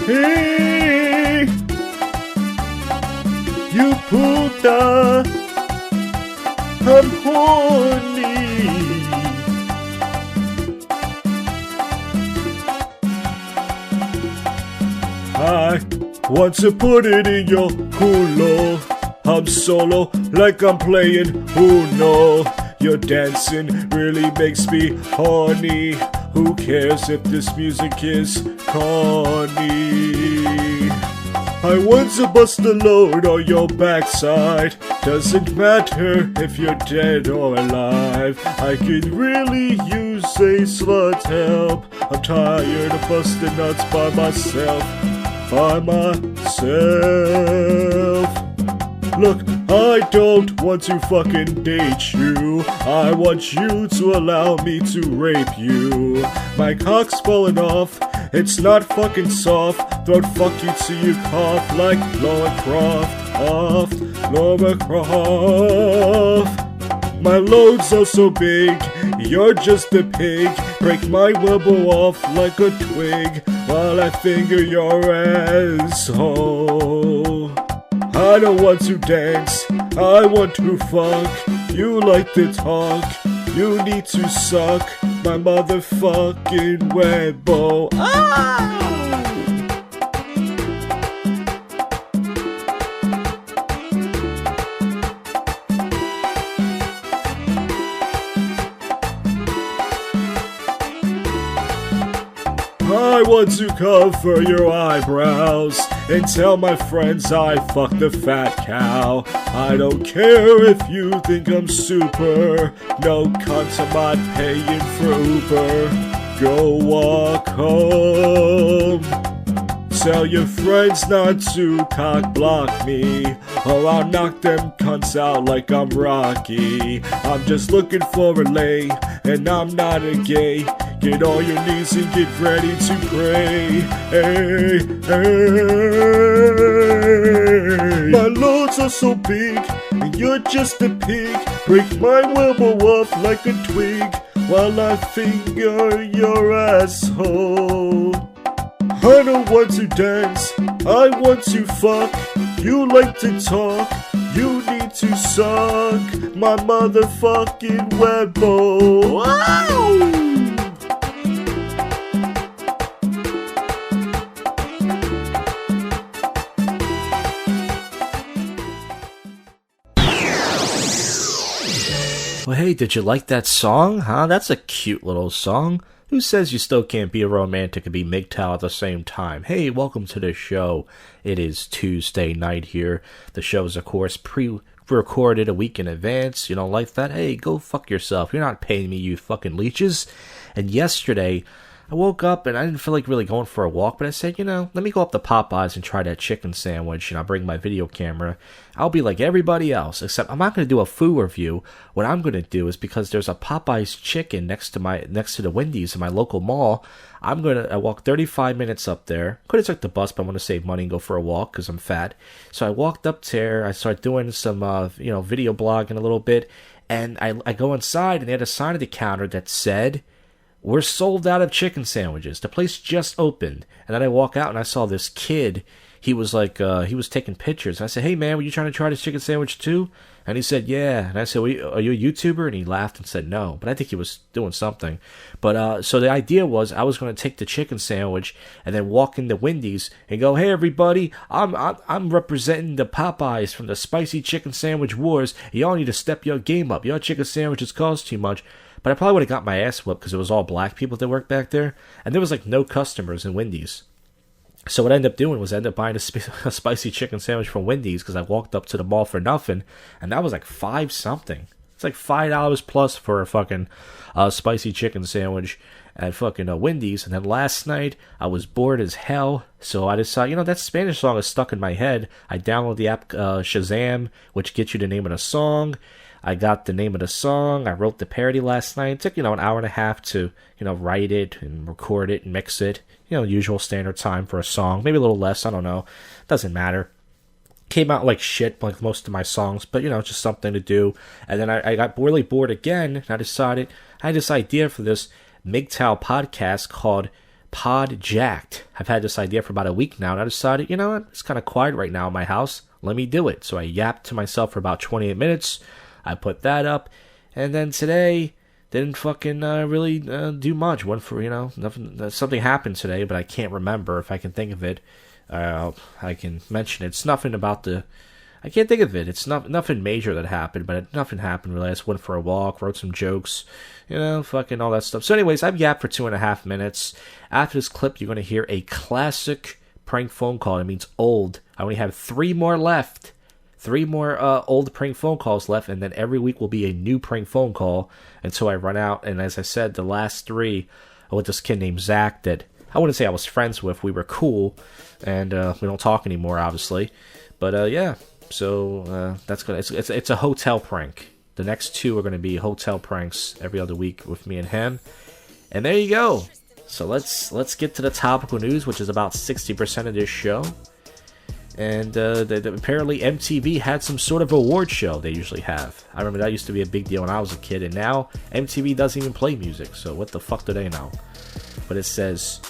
Hey, you puta, I'm horny. I want to put it in your culo. I'm solo like I'm playing Uno. Your dancing really makes me horny. Who cares if this music is corny? I want to bust a load on your backside. Doesn't matter if you're dead or alive. I could really use a slut's help. I'm tired of busting nuts by myself. Look, I don't want to fucking date you. I want you to allow me to rape you. My cock's falling off, it's not fucking soft. Throat fuck you till you cough like Laura Croft. My loads are so big, you're just a pig. Break my wibble off like a twig while I finger your asshole. I don't want to dance, I want to fuck. You like to talk, you need to suck my motherfucking webbo. I want to cover your eyebrows and tell my friends I fucked the fat cow. I don't care if you think I'm super. No cunt, I'm not paying for Uber. Go walk home. Tell your friends not to cock block me, or I'll knock them cunts out like I'm Rocky. I'm just looking for a lay, and I'm not a gay. Get on your knees and get ready to pray. Hey, hey. My loads are so big, and you're just a pig. Break my wibble off like a twig while I finger your asshole. I don't want to dance, I want to fuck. You like to talk, you need to suck my motherfucking webbo. Wow! Well, hey, did you like that song? Huh? That's a cute little song. Who says you still can't be a romantic and be MGTOW at the same time? Hey, welcome to the show. It is Tuesday night here. The show is, of course, pre-recorded a week in advance. You don't like that? Hey, go fuck yourself. You're not paying me, you fucking leeches. And yesterday, I woke up and I didn't feel like really going for a walk, but I said, let me go up to Popeyes and try that chicken sandwich, and I'll bring my video camera. I'll be like everybody else, except I'm not going to do a food review. What I'm going to do is, because there's a Popeyes chicken next to the Wendy's in my local mall, I walk 35 minutes up there. Could have took the bus, but I want to save money and go for a walk because I'm fat. So I walked up there, I started doing some, video blogging a little bit, and I go inside, and they had a sign at the counter that said, "We're sold out of chicken sandwiches. The place just opened." And then I walk out and I saw this kid. He was like, he was taking pictures. And I said, "Hey man, were you trying to try this chicken sandwich too?" And he said, "Yeah." And I said, "Well, are you a YouTuber?" And he laughed and said, "No." But I think he was doing something. But, so the idea was I was going to take the chicken sandwich and then walk into Wendy's and go, "Hey everybody, I'm representing the Popeyes from the Spicy Chicken Sandwich Wars. Y'all need to step your game up. Your chicken sandwiches cost too much." But I probably would have got my ass whipped because it was all black people that worked back there. And there was like no customers in Wendy's. So what I ended up doing was I ended up buying a spicy chicken sandwich from Wendy's because I walked up to the mall for nothing. And that was like $5 something. It's like $5 plus for a fucking spicy chicken sandwich at fucking Wendy's. And then last night I was bored as hell. So I decided, that Spanish song is stuck in my head. I downloaded the app Shazam, which gets you the name of the song. I got the name of the song. I wrote the parody last night. It took, an hour and a half to, write it and record it and mix it. Usual standard time for a song. Maybe a little less. I don't know. Doesn't matter. Came out like shit, like most of my songs, but, just something to do. And then I got really bored again, and I decided I had this idea for this MGTOW podcast called Pod Jacked. I've had this idea for about a week now, and I decided, you know what, it's kind of quiet right now in my house. Let me do it. So I yapped to myself for about 28 minutes. I put that up, and then today didn't fucking really do much. Went for, nothing. Something happened today, but I can't remember. If I can think of it, I can mention it. It's nothing about I can't think of it. It's nothing major that happened, but nothing happened really. I just went for a walk, wrote some jokes, fucking all that stuff. So anyways, I've yapped for 2.5 minutes. After this clip, you're going to hear a classic prank phone call. It means old. I only have 3 more left. 3 more old prank phone calls left, and then every week will be a new prank phone call until I run out. And as I said, the last 3 are with this kid named Zach that I wouldn't say I was friends with. We were cool, and we don't talk anymore, obviously. But yeah. So that's good. It's a hotel prank. The next 2 are going to be hotel pranks every other week with me and him. And there you go. So let's get to the topical news, which is about 60% of this show. And apparently MTV had some sort of award show they usually have. I remember that used to be a big deal when I was a kid, and now MTV doesn't even play music. So what the fuck do they know? But it says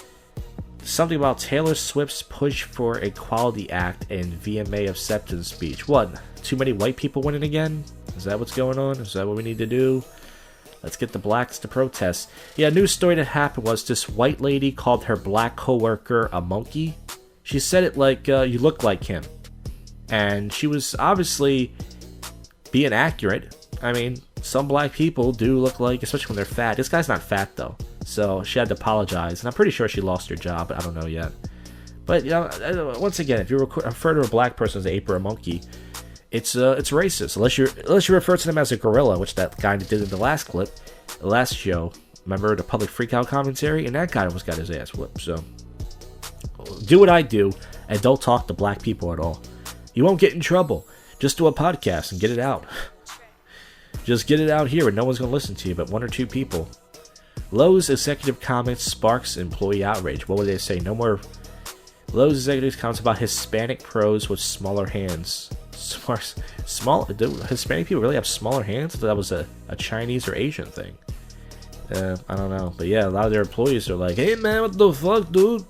something about Taylor Swift's push for Equality Act and VMA acceptance speech. What? Too many white people winning again? Is that what's going on? Is that what we need to do? Let's get the blacks to protest. Yeah, a news story that happened was this white lady called her black coworker a monkey. She said it like, you look like him. And she was obviously being accurate. I mean, some black people do look like, especially when they're fat. This guy's not fat, though. So she had to apologize, and I'm pretty sure she lost her job, but I don't know yet. But once again, if you refer to a black person as an ape or a monkey, it's racist. Unless you refer to them as a gorilla, which that guy did in the last clip, the last show. Remember the public freakout commentary, and that guy almost got his ass whipped. So do what I do, and don't talk to black people at all. You won't get in trouble. Just do a podcast and get it out. Just get it out here, and no one's gonna listen to you, but 1 or 2 people. Lowe's executive comments sparks employee outrage. What would they say? No more. Lowe's executive comments about Hispanic pros with smaller hands. Do Hispanic people really have smaller hands? I thought that was a Chinese or Asian thing. I don't know. But yeah, a lot of their employees are like, hey man, what the fuck, dude?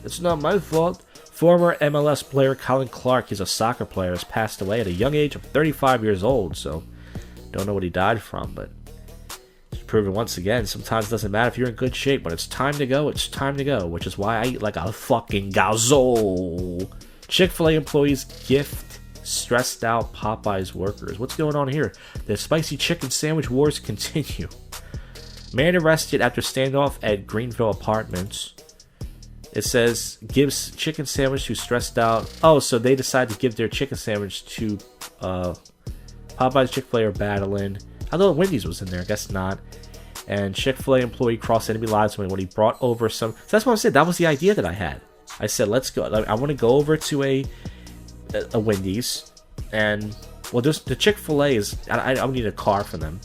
It's not my fault. Former MLS player Colin Clark, he's a soccer player, has passed away at a young age of 35 years old. So, don't know what he died from, but proven once again, sometimes it doesn't matter if you're in good shape. When it's time to go, it's time to go, which is why I eat like a fucking gazelle. Chick-fil-A employees gift stressed out Popeyes workers. What's going on here? The spicy chicken sandwich wars continue. Man arrested after standoff at Greenville Apartments. It says gives chicken sandwich to stressed out. Oh, so they decided to give their chicken sandwich to Popeyes. Chick-fil-A are battling. I thought Wendy's was in there. I guess not. And Chick-fil-A employee crossed enemy lines when he brought over some. So that's what I said. That was the idea that I had. I said, let's go. I want to go over to a Wendy's, and well, just the Chick-fil-A is. I don't need a car for them.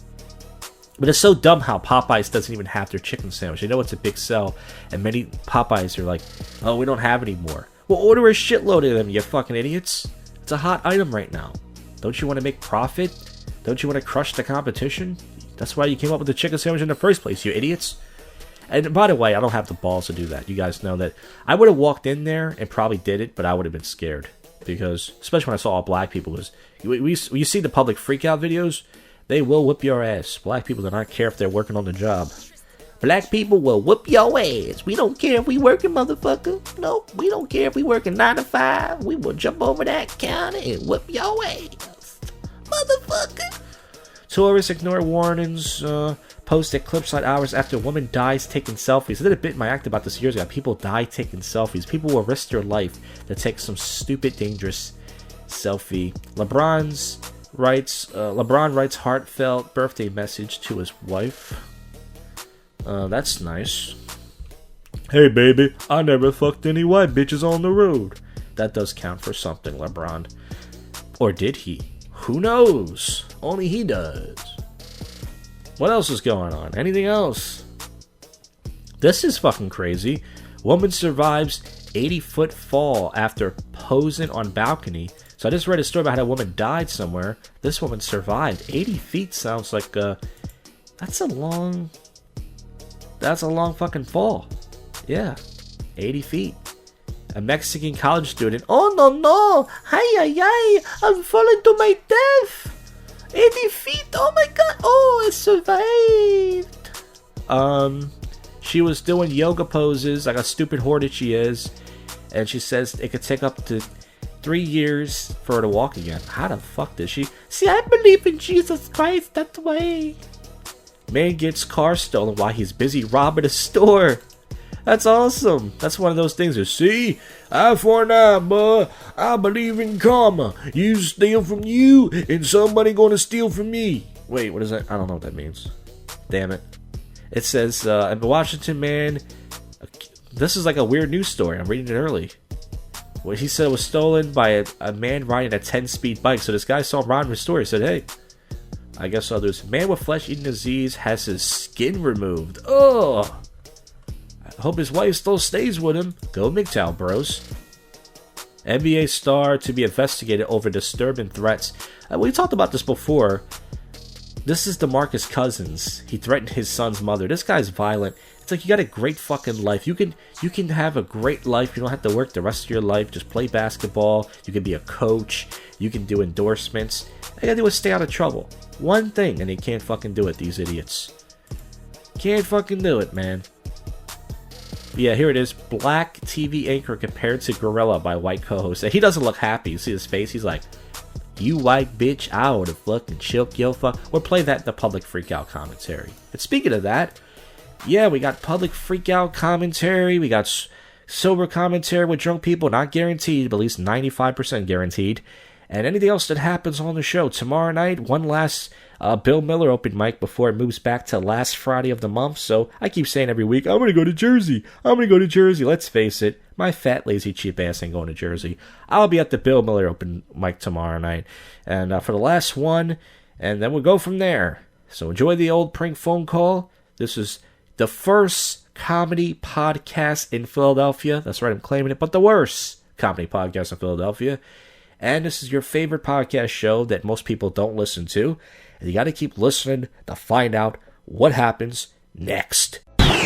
But it's so dumb how Popeyes doesn't even have their chicken sandwich. They know it's a big sell, and many Popeyes are like, oh, we don't have any more. Well, order a shitload of them, you fucking idiots. It's a hot item right now. Don't you want to make profit? Don't you want to crush the competition? That's why you came up with the chicken sandwich in the first place, you idiots. And by the way, I don't have the balls to do that. You guys know that. I would have walked in there and probably did it, but I would have been scared. Because, especially when I saw all black people, was you see the public freakout videos, they will whip your ass. Black people do not care if they're working on the job. Black people will whip your ass. We don't care if we working, motherfucker. No, we don't care if we working 9 to 5. We will jump over that counter and whip your ass. Motherfucker. Tourists ignore warnings, post at Cliffside hours after a woman dies taking selfies. I did a bit in my act about this years ago. People die taking selfies. People will risk their life to take some stupid, dangerous selfie. LeBron writes heartfelt birthday message to his wife. That's nice. Hey baby, I never fucked any white bitches on the road. That does count for something, LeBron. Or did he? Who knows? Only he does. What else is going on? Anything else? This is fucking crazy. Woman survives 80-foot fall after posing on balcony. So I just read a story about how a woman died somewhere. This woman survived. 80 feet sounds like that's a long fucking fall. Yeah, 80 feet. A Mexican college student. Oh, no. Ay, I'm falling to my death. 80 feet. Oh, my God. Oh, I survived. She was doing yoga poses like a stupid whore that she is. And she says it could take up to 3 years for her to walk again. How the fuck did she? See, I believe in Jesus Christ. That's way. Man gets car stolen while he's busy robbing a store. That's awesome. That's one of those things. See, eye for an eye, boy. I believe in karma. You steal from you, and somebody gonna steal from me. Wait, what is that? I don't know what that means. Damn it. It says, a Washington man. This is like a weird news story. I'm reading it early. What he said was stolen by a man riding a 10-speed bike. So this guy saw him riding his store. He said, hey, I guess others. Man with flesh-eating disease has his skin removed. Ugh. I hope his wife still stays with him. Go MGTOW, bros. NBA star to be investigated over disturbing threats. We talked about this before. This is DeMarcus Cousins. He threatened his son's mother. This guy's violent. It's like you got a great fucking life. You can have a great life. You don't have to work the rest of your life. Just play basketball. You can be a coach. You can do endorsements. All you gotta do is stay out of trouble. One thing, and they can't fucking do it, these idiots. Can't fucking do it, man. Yeah, here it is. Black TV anchor compared to gorilla by white co-host. He doesn't look happy. You see his face? He's like, you white bitch, I would've fucking choked yo fuck. We'll play that in the public freakout commentary. And speaking of that, yeah, we got public freakout commentary. We got sober commentary with drunk people. Not guaranteed, but at least 95% guaranteed. And anything else that happens on the show. Tomorrow night, one last Bill Miller open mic before it moves back to last Friday of the month. So I keep saying every week, I'm going to go to Jersey. Let's face it, my fat, lazy, cheap ass ain't going to Jersey. I'll be at the Bill Miller open mic tomorrow night. And for the last one, and then we'll go from there. So enjoy the old prank phone call. This is the first comedy podcast in Philadelphia. That's right, I'm claiming it. But the worst comedy podcast in Philadelphia. And this is your favorite podcast show that most people don't listen to. And you got to keep listening to find out what happens next. Afternoon,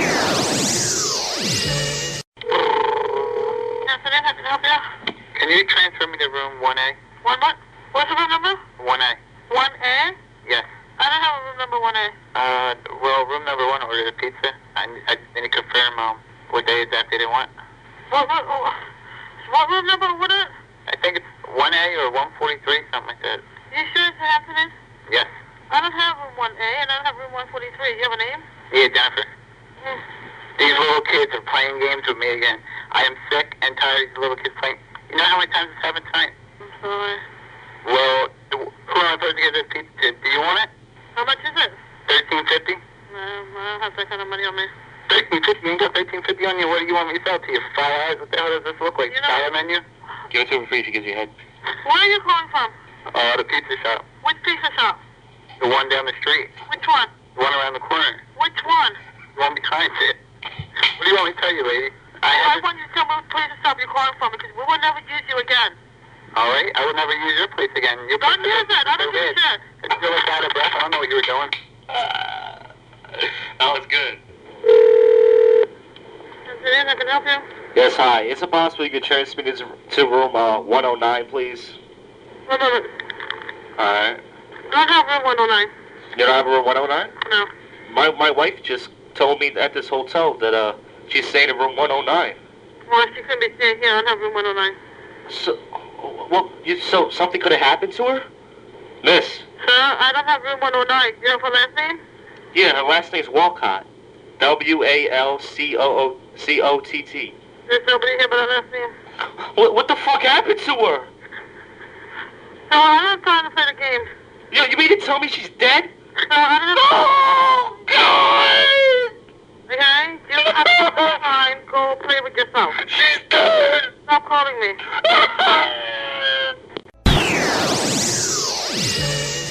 how can I help you? Can you transfer me to room 1A? One what? What's the room number? 1A. 1A? Yes. I don't have a room number 1A. Well, room number 1 ordered a pizza. I need to confirm what day exactly they want. What room number? What is it? I think it's 1A or 143, something like that. You sure it's happening? Yes. I don't have room 1A and I don't have room 143. You have a name? Yeah, Jennifer. These little kids are playing games with me again. I am sick and tired of these little kids playing. You know how many times this happened tonight? I'm sorry. Well, who am I supposed to get this pizza to? Do you want it? How much is it? $13.50? No, I don't have that kind of money on me. $13.50? You ain't got $13.50 on you? What do you want me to sell to you? 5 hours? What the hell does this look like? You know, Dollar menu? Give it to her free if she gives you a head. Where are you calling from? The pizza shop. Which pizza shop? The one down the street. Which one? The one around the corner. Which one? The one behind it. What do you want me to tell you, lady? I want you to tell me which pizza shop you're calling from because we will never use you again. All right, I will never use your place again. Your Don't place use it. I don't use it. It's still like out of breath. I don't know what you were doing. That was good. Afternoon, I can help you? Yes, hi. Is it possible you could transfer me to room 109, please? 1 moment. All right. I don't have room 109. You don't have room 109? No. My wife just told me at this hotel that she's staying in room 109. Well, she couldn't be staying here. I don't have room 109. So, so something could have happened to her? Miss? Sir, I don't have room 109. You have her last name? Yeah, her last name's Walcott. Walcott. There's nobody here but her last name. What the fuck happened to her? No, I'm not trying to play the game. You mean to tell me she's dead? No, I don't have Oh, God! Okay? You don't have to play fine. Go play with yourself. She's dead! Stop calling me.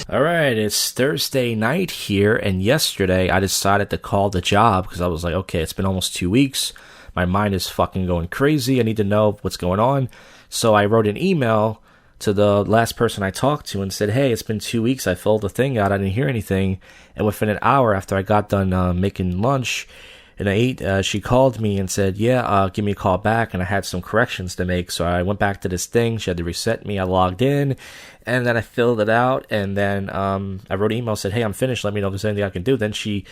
Alright, it's Thursday night here, and yesterday I decided to call the job because I was like, okay, it's been almost 2 weeks. My mind is fucking going crazy. I need to know what's going on. So I wrote an email to the last person I talked to and said, hey, it's been 2 weeks. I filled the thing out. I didn't hear anything. And within an hour after I got done making lunch, And she called me and said, give me a call back. And I had some corrections to make. So I went back to this thing. She had to reset me. I logged in and then I filled it out. And then I wrote an email, said, hey, I'm finished. Let me know if there's anything I can do. Then she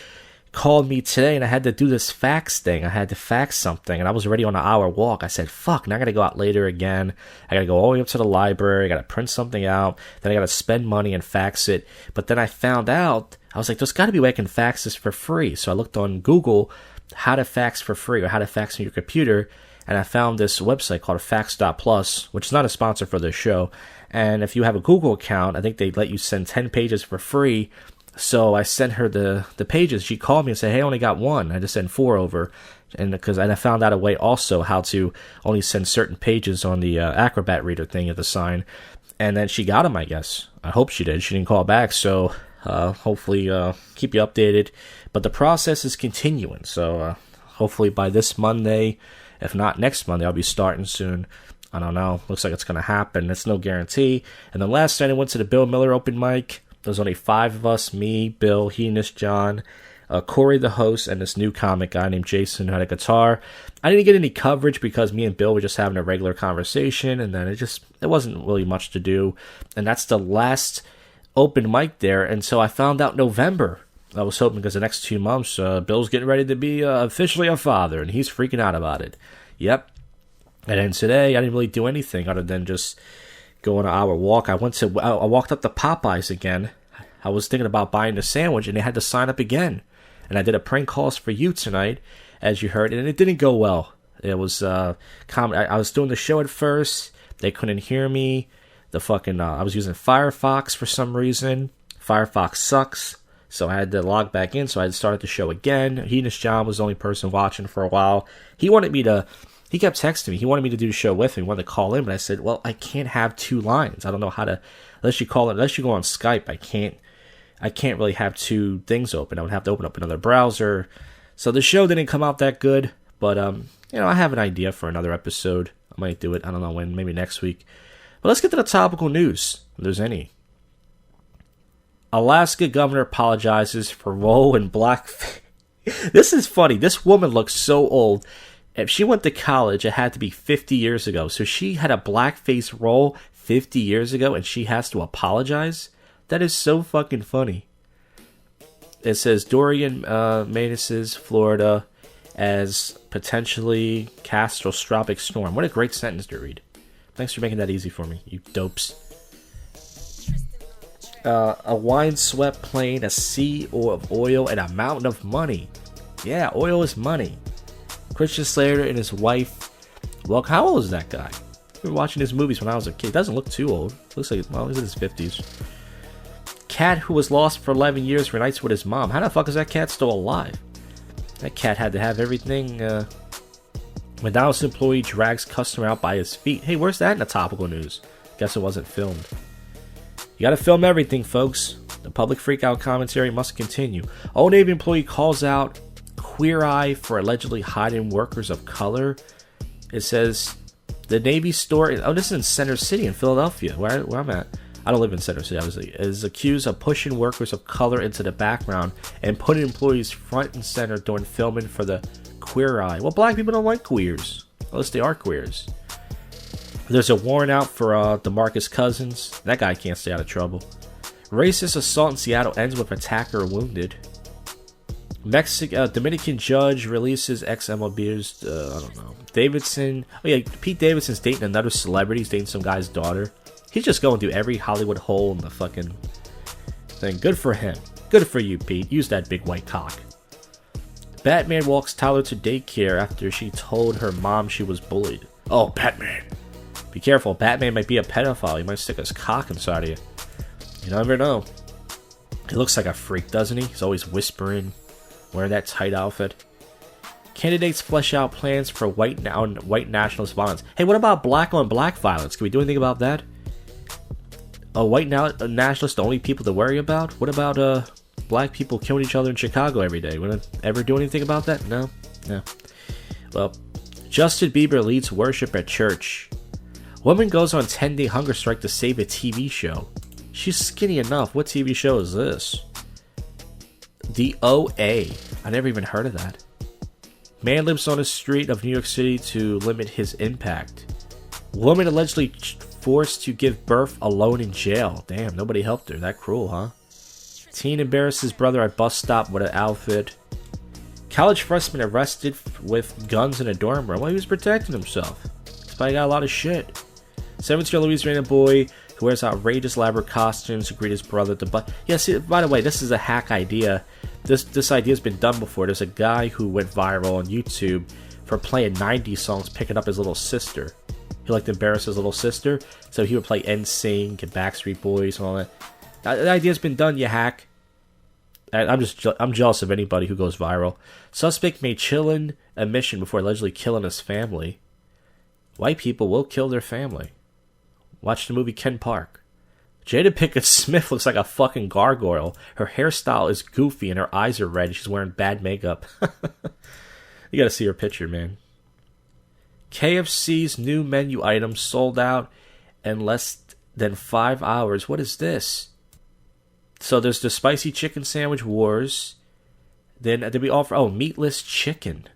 called me today and I had to do this fax thing. I had to fax something and I was already on an hour walk. I said, fuck, now I got to go out later again. I got to go all the way up to the library. I got to print something out. Then I got to spend money and fax it. But then I found out, I was like, there's got to be a way I can fax this for free. So I looked on Google, how to fax for free or how to fax on your computer, and I found this website called fax.plus, which is not a sponsor for this show. And if you have a Google account, I think they let you send 10 pages for free. So I sent her the pages. She called me and said, hey, I only got one. I just sent 4 over. And I found out a way also how to only send certain pages on the Acrobat Reader thing you have to sign. And then she got them, I guess. I hope she did. She didn't call back. So hopefully keep you updated. But the process is continuing. So hopefully by this Monday, if not next Monday, I'll be starting soon. I don't know. Looks like it's going to happen. It's no guarantee. And then last night I went to the Bill Miller open mic. There's only 5 of us, me, Bill, Heenis, John, Corey the host, and this new comic guy named Jason who had a guitar. I didn't get any coverage because me and Bill were just having a regular conversation, and then it wasn't really much to do. And that's the last open mic there, and so I found out November. I was hoping because the next 2 months, Bill's getting ready to be officially a father, and he's freaking out about it. Yep. And then today, I didn't really do anything other than just go on an hour walk. I walked up to Popeyes again. I was thinking about buying a sandwich, and they had to sign up again. And I did a prank calls for you tonight, as you heard, and it didn't go well. It was I was doing the show at first. They couldn't hear me. I was using Firefox for some reason. Firefox sucks. So I had to log back in, so I had to start the show again. Heenis John was the only person watching for a while. He kept texting me. He wanted me to do the show with him. He wanted to call in, but I said, well, I can't have 2 lines. I don't know how to, unless you go on Skype, I can't really have 2 things open. I would have to open up another browser. So the show didn't come out that good, but, I have an idea for another episode. I might do it. I don't know when, maybe next week. But let's get to the topical news, if there's any. Alaska governor apologizes for role in blackface. This is funny. This woman looks so old. If she went to college, it had to be 50 years ago. So she had a blackface role 50 years ago, and she has to apologize? That is so fucking funny. It says Dorian menaces Florida as potentially catastrophic storm. What a great sentence to read. Thanks for making that easy for me, you dopes. A windswept plain, a sea of oil, and a mountain of money. Yeah, oil is money. Christian Slater and his wife. Well, how old is that guy? We were watching his movies when I was a kid. Doesn't look too old. Looks like, well, he's in his 50s. Cat who was lost for 11 years reunites with his mom. How the fuck is that cat still alive? That cat had to have everything. McDonald's employee drags customer out by his feet. Hey, where's that in the topical news? Guess it wasn't filmed. You gotta film everything, folks. The public freakout commentary must continue. Old Navy employee calls out Queer Eye for allegedly hiding workers of color. It says the Navy store. Oh, this is in Center City in Philadelphia, where I'm at. I don't live in Center City, obviously. Is accused of pushing workers of color into the background and putting employees front and center during filming for the Queer Eye. Well, black people don't like queers, unless they are queers. There's a warrant out for DeMarcus Cousins. That guy can't stay out of trouble. Racist assault in Seattle ends with attacker wounded. Dominican judge releases ex-MLBers. I don't know. Davidson. Oh yeah, Pete Davidson's dating another celebrity. He's dating some guy's daughter. He's just going through every Hollywood hole in the fucking thing. Good for him. Good for you, Pete. Use that big white cock. Batman walks Tyler to daycare after she told her mom she was bullied. Oh, Batman. Be careful. Batman might be a pedophile. He might stick his cock inside of you. You never know. He looks like a freak, doesn't he? He's always whispering, wearing that tight outfit. Candidates flesh out plans for white nationalist violence. Hey, what about black on black violence? Can we do anything about that? White nationalists the only people to worry about? What about black people killing each other in Chicago every day? Wanna ever do anything about that? No. Well, Justin Bieber leads worship at church. Woman goes on 10-day hunger strike to save a TV show. She's skinny enough. What TV show is this? The OA. I never even heard of that. Man lives on a street of New York City to limit his impact. Woman allegedly forced to give birth alone in jail. Damn, nobody helped her. That cruel, huh? Teen embarrasses brother at bus stop with an outfit. College freshman arrested with guns in a dorm room. Well, he was protecting himself. This guy got a lot of shit. 17-year-old Louisiana boy who wears outrageous elaborate costumes to greet his brother at the bus. Yeah, see, by the way, this is a hack idea. This idea's been done before. There's a guy who went viral on YouTube for playing 90s songs, picking up his little sister. He liked to embarrass his little sister, so he would play NSYNC and Backstreet Boys and all that. That idea's been done, you hack. I'm jealous of anybody who goes viral. Suspect made chilling admission before allegedly killing his family. White people will kill their family. Watch the movie Ken Park. Jada Pinkett Smith looks like a fucking gargoyle. Her hairstyle is goofy and her eyes are red. She's wearing bad makeup. You gotta see her picture, man. KFC's new menu items sold out in less than 5 hours. What is this? So there's the spicy chicken sandwich wars. Then did we offer meatless chicken?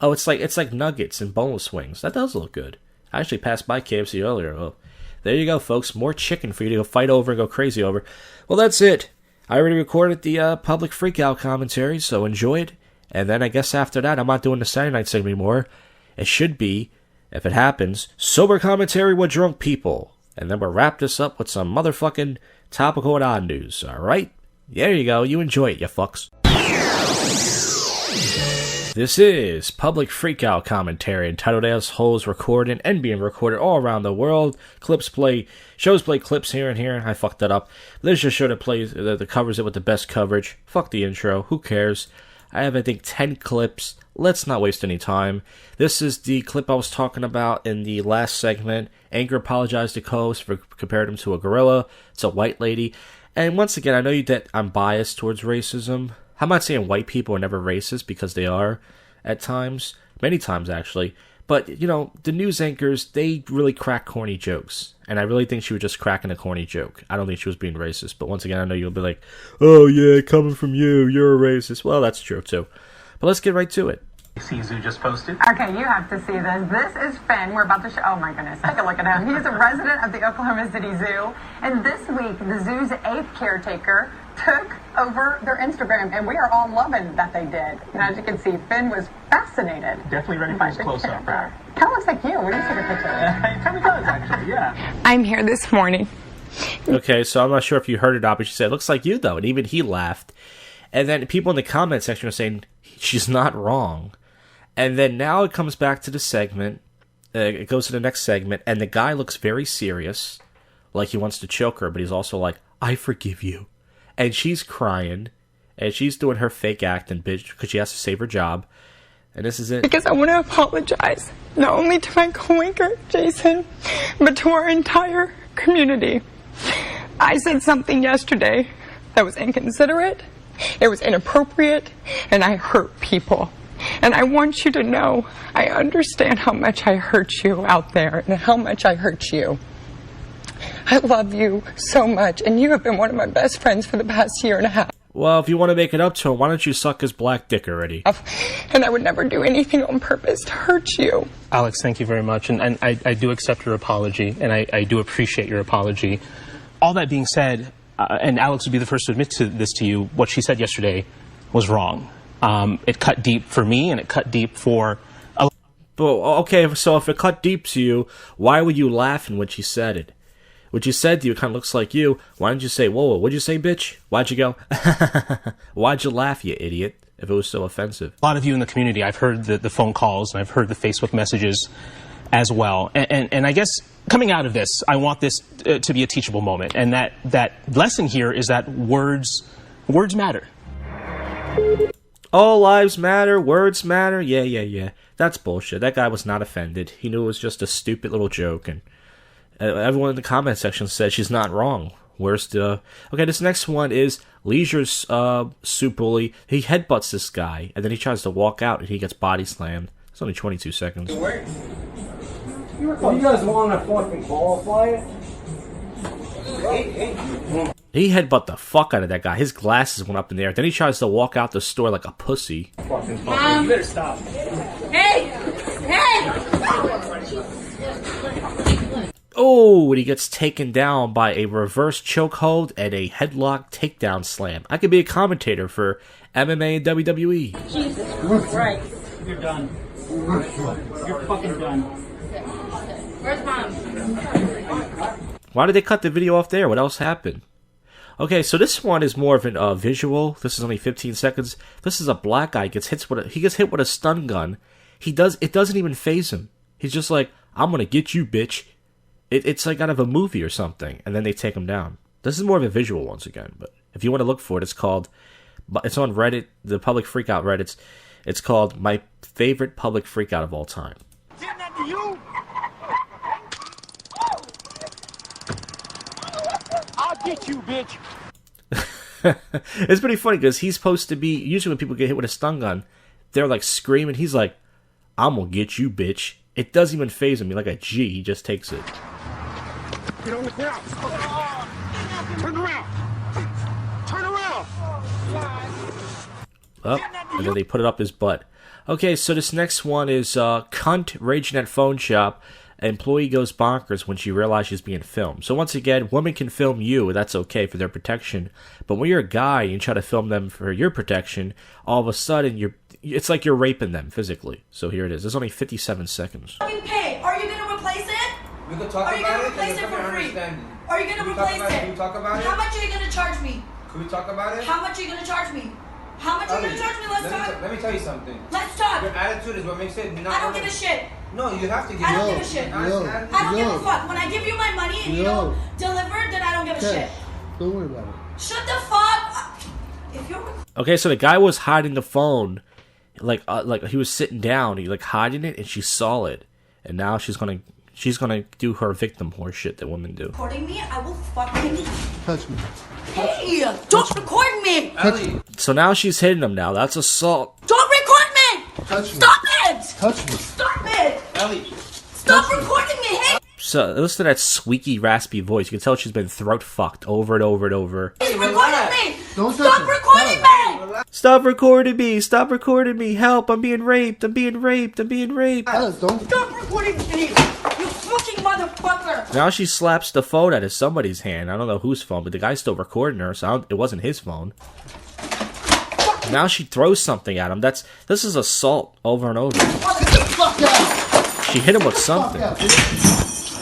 Oh, it's like nuggets and boneless wings. That does look good. I actually passed by KFC earlier. Oh, there you go, folks. More chicken for you to go fight over and go crazy over. Well, that's it. I already recorded the public freakout commentary, so enjoy it. And then I guess after that, I'm not doing the Saturday night segment anymore. It should be, if it happens, sober commentary with drunk people. And then we'll wrap this up with some motherfucking topical and odd news. Alright? There you go. You enjoy it, you fucks. This is public freakout commentary entitled Assholes Recording and being recorded all around the world. Shows play clips here and here. I fucked that up. This is a show that plays, that covers it with the best coverage. Fuck the intro. Who cares? I have, I think, 10 clips. Let's not waste any time. This is the clip I was talking about in the last segment. Anchor apologized to co-host for comparing him to a gorilla. It's a white lady. And once again, I know that I'm biased towards racism. I'm not saying white people are never racist, because they are at times. Many times, actually. But, you know, the news anchors, they really crack corny jokes. And I really think she was just cracking a corny joke. I don't think she was being racist. But once again, I know you'll be like, oh yeah, coming from you, you're a racist. Well, that's true too. But let's get right to it. See Zoo just posted. Okay, you have to see this. This is Finn. We're about to show. Oh my goodness, take a look at him. He's a resident of the Oklahoma City Zoo. And this week, the zoo's 8th caretaker took over their Instagram, and we are all loving that they did. And as you can see, Finn was fascinated. Definitely ready for his close-up. Kind of looks like you. What do you take a picture of? It kind of does, actually, yeah. I'm here this morning. Okay, so I'm not sure if you heard it out, but she said, looks like you, though. And even he laughed. And then people in the comment section are saying, she's not wrong. And then now it comes back to the segment. It goes to the next segment, and the guy looks very serious, like he wants to choke her, but he's also like, I forgive you. And she's crying, and she's doing her fake acting, bitch, because she has to save her job. And this is it. Because I want to apologize, not only to my co-anchor, Jason, but to our entire community. I said something yesterday that was inconsiderate, it was inappropriate, and I hurt people. And I want you to know, I understand how much I hurt you out there, and how much I hurt you. I love you so much, and you have been one of my best friends for the past year and a half. Well, if you want to make it up to him, why don't you suck his black dick already? And I would never do anything on purpose to hurt you. Alex, thank you very much, and I do accept your apology, and I do appreciate your apology. All that being said, and Alex would be the first to admit to this to you, what she said yesterday was wrong. It cut deep for me, and it cut deep for... But, okay, so if it cut deep to you, why were you laughing when she said it? What you said to you kind of looks like you. Why didn't you say, whoa, what'd you say, bitch? Why'd you go? Why'd you laugh, you idiot, if it was so offensive? A lot of you in the community, I've heard the phone calls, and I've heard the Facebook messages as well. And I guess coming out of this, I want this to be a teachable moment. And that lesson here is that words matter. All lives matter, words matter, yeah. That's bullshit. That guy was not offended. He knew it was just a stupid little joke, and everyone in the comment section said she's not wrong. Where's the... Okay, this next one is Leisure's soup bully. He headbutts this guy, and then he tries to walk out, and he gets body slammed. It's only 22 seconds. You guys want to fucking qualify it? He headbutt the fuck out of that guy. His glasses went up in the air. Then he tries to walk out the store like a pussy. You better stop. Hey! Hey! Oh, and he gets taken down by a reverse chokehold and a headlock takedown slam. I could be a commentator for MMA and WWE. Jesus Christ. You're done. You're fucking done. Where's Mom? Why did they cut the video off there? What else happened? Okay, so this one is more of a visual. This is only 15 seconds. This is a black guy gets hit with a stun gun. It doesn't even faze him. He's just like, I'm gonna get you, bitch. It's like out of a movie or something, and then they take him down. This is more of a visual once again, but if you want to look for it, it's on Reddit, the public freakout Reddit. It's called My Favorite Public Freakout of All Time. Didn't that to you? I'll get you, bitch. It's pretty funny because he's supposed to be, usually when people get hit with a stun gun, they're like screaming. He's like, I'm gonna get you, bitch. It doesn't even faze him. Like a G, he just takes it. Get on the ground. Turn around. Turn around. Up, and then they put it up his butt. Okay, so this next one is cunt raging at phone shop. Employee goes bonkers when she realizes she's being filmed. So once again, women can film you, that's okay for their protection. But when you're a guy and you try to film them for your protection, all of a sudden it's like you're raping them physically. So here it is. There's only 57 seconds. Pay. Are you gonna replace it? We could talk Are you about gonna it. replace it for free? Are you gonna replace it? Can we talk about it? How much are you gonna charge me? Can we talk about it? How much are you gonna charge me? How much are you gonna charge me? Let's talk. Let me tell you something. Let's talk. Your attitude is what makes it not. I don't give a shit. No, you have to give. I don't give a shit. I don't give a fuck. When I give you my money and you don't deliver, then I don't give a shit. Don't worry about it. Shut the fuck. If you're. Okay, so the guy was hiding the phone, like he was sitting down, he like hiding it, and she saw it, and now she's gonna do her victim horse shit that women do. Recording me, I will fucking touch me. Hey, don't record me. Ellie. So now she's hitting him. Now that's assault. Don't record me. Touch me. Stop it. Touch me. Stop it. Ellie. Stop recording me. Hey. So listen to that squeaky, raspy voice. You can tell she's been throat fucked over and over and over. He's recording me. Don't Stop touch me. recording me. Stop recording me! Stop recording me! Help! I'm being raped! I'm being raped! I'm being raped! Alice, don't. Stop recording me. You fucking motherfucker. Now she slaps the phone out of somebody's hand. I don't know whose phone, but the guy's still recording her, so it wasn't his phone. Now she throws something at him. This is assault over and over. Fuck out. She hit him with something. Fuck out, bitch.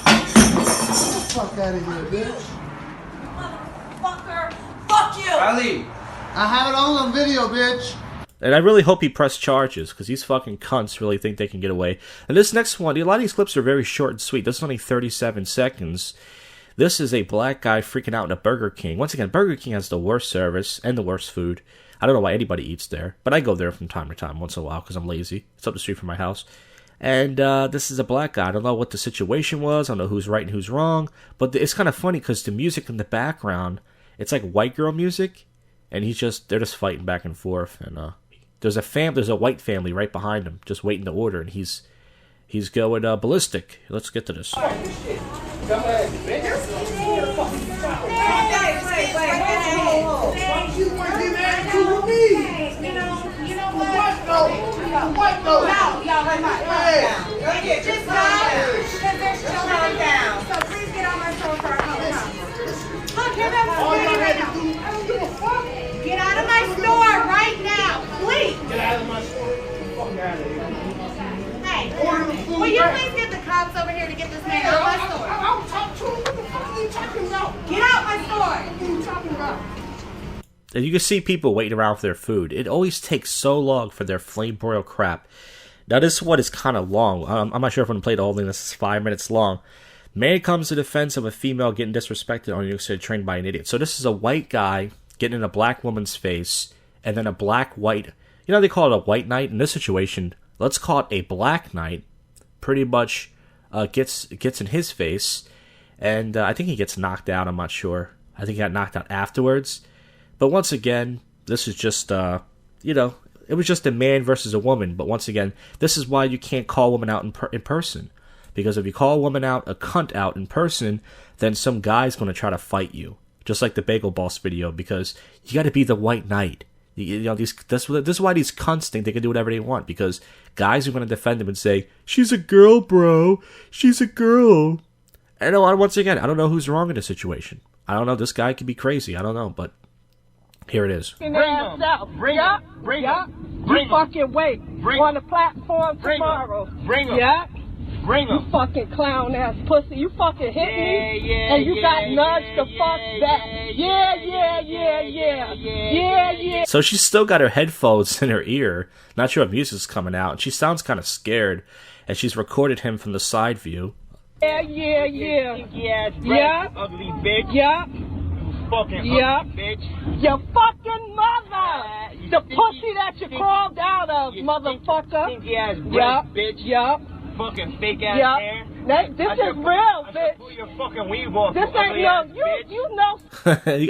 Fuck out of here, bitch. Motherfucker. Fuck you. Ellie. I have it all on video, bitch. And I really hope he pressed charges, because these fucking cunts really think they can get away. And this next one, a lot of these clips are very short and sweet. This is only 37 seconds. This is a black guy freaking out in a Burger King. Once again, Burger King has the worst service and the worst food. I don't know why anybody eats there, but I go there from time to time, once in a while, because I'm lazy. It's up the street from my house. And this is a black guy. I don't know what the situation was. I don't know who's right and who's wrong. But it's kind of funny, because the music in the background, it's like white girl music. And they're just fighting back and forth. And there's a white family right behind him, just waiting to order. And he's going ballistic. Let's get to this. Get out of my store right now, please. Get out of my store. Fuck out of here. Hey, will you please get the cops over here to get this man out of my store? I'll talk to him. What the fuck are you talking about? Get out my store. What are you talking about? And you can see people waiting around for their food. It always takes so long for their flame broiled crap. Now this one is kind of long. I'm not sure if I'm going to play the whole thing. This is 5 minutes long. Man comes to defense of a female getting disrespected on New York City train by an idiot. So this is a white guy getting in a black woman's face, and then a black-white... You know, they call it a white knight. In this situation, let's call it a black knight. Pretty much gets in his face, and I think he gets knocked out. I'm not sure. I think he got knocked out afterwards. But once again, this is just, it was just a man versus a woman. But once again, this is why you can't call women out in person. Because if you call a woman out, a cunt out in person, then some guy's going to try to fight you. just like the Bagel Boss video, because you got to be the white knight. You know, this is why these cunts think they can do whatever they want, because guys are going to defend them and say, she's a girl, bro. She's a girl. And once again, I don't know who's wrong in this situation. I don't know. This guy could be crazy. I don't know, but here it is. Bring up. You fucking wait. On the platform tomorrow. Bring him. Yeah. Bring him. You fucking clown ass pussy. You fucking hit me. And you got nudged the fuck back. Yeah. So she's still got her headphones in her ear. Not sure if music's coming out. And she sounds kind of scared. And she's recorded him from the side view. Yeah. Ugly bitch. Yeah. Fucking ugly bitch. Your fucking mother. The pussy that you crawled out of, motherfucker. Stinky ass bitch. Yup. Fucking fake ass hair. This is real, bitch. Pull your fucking weave off. This ain't no, you know.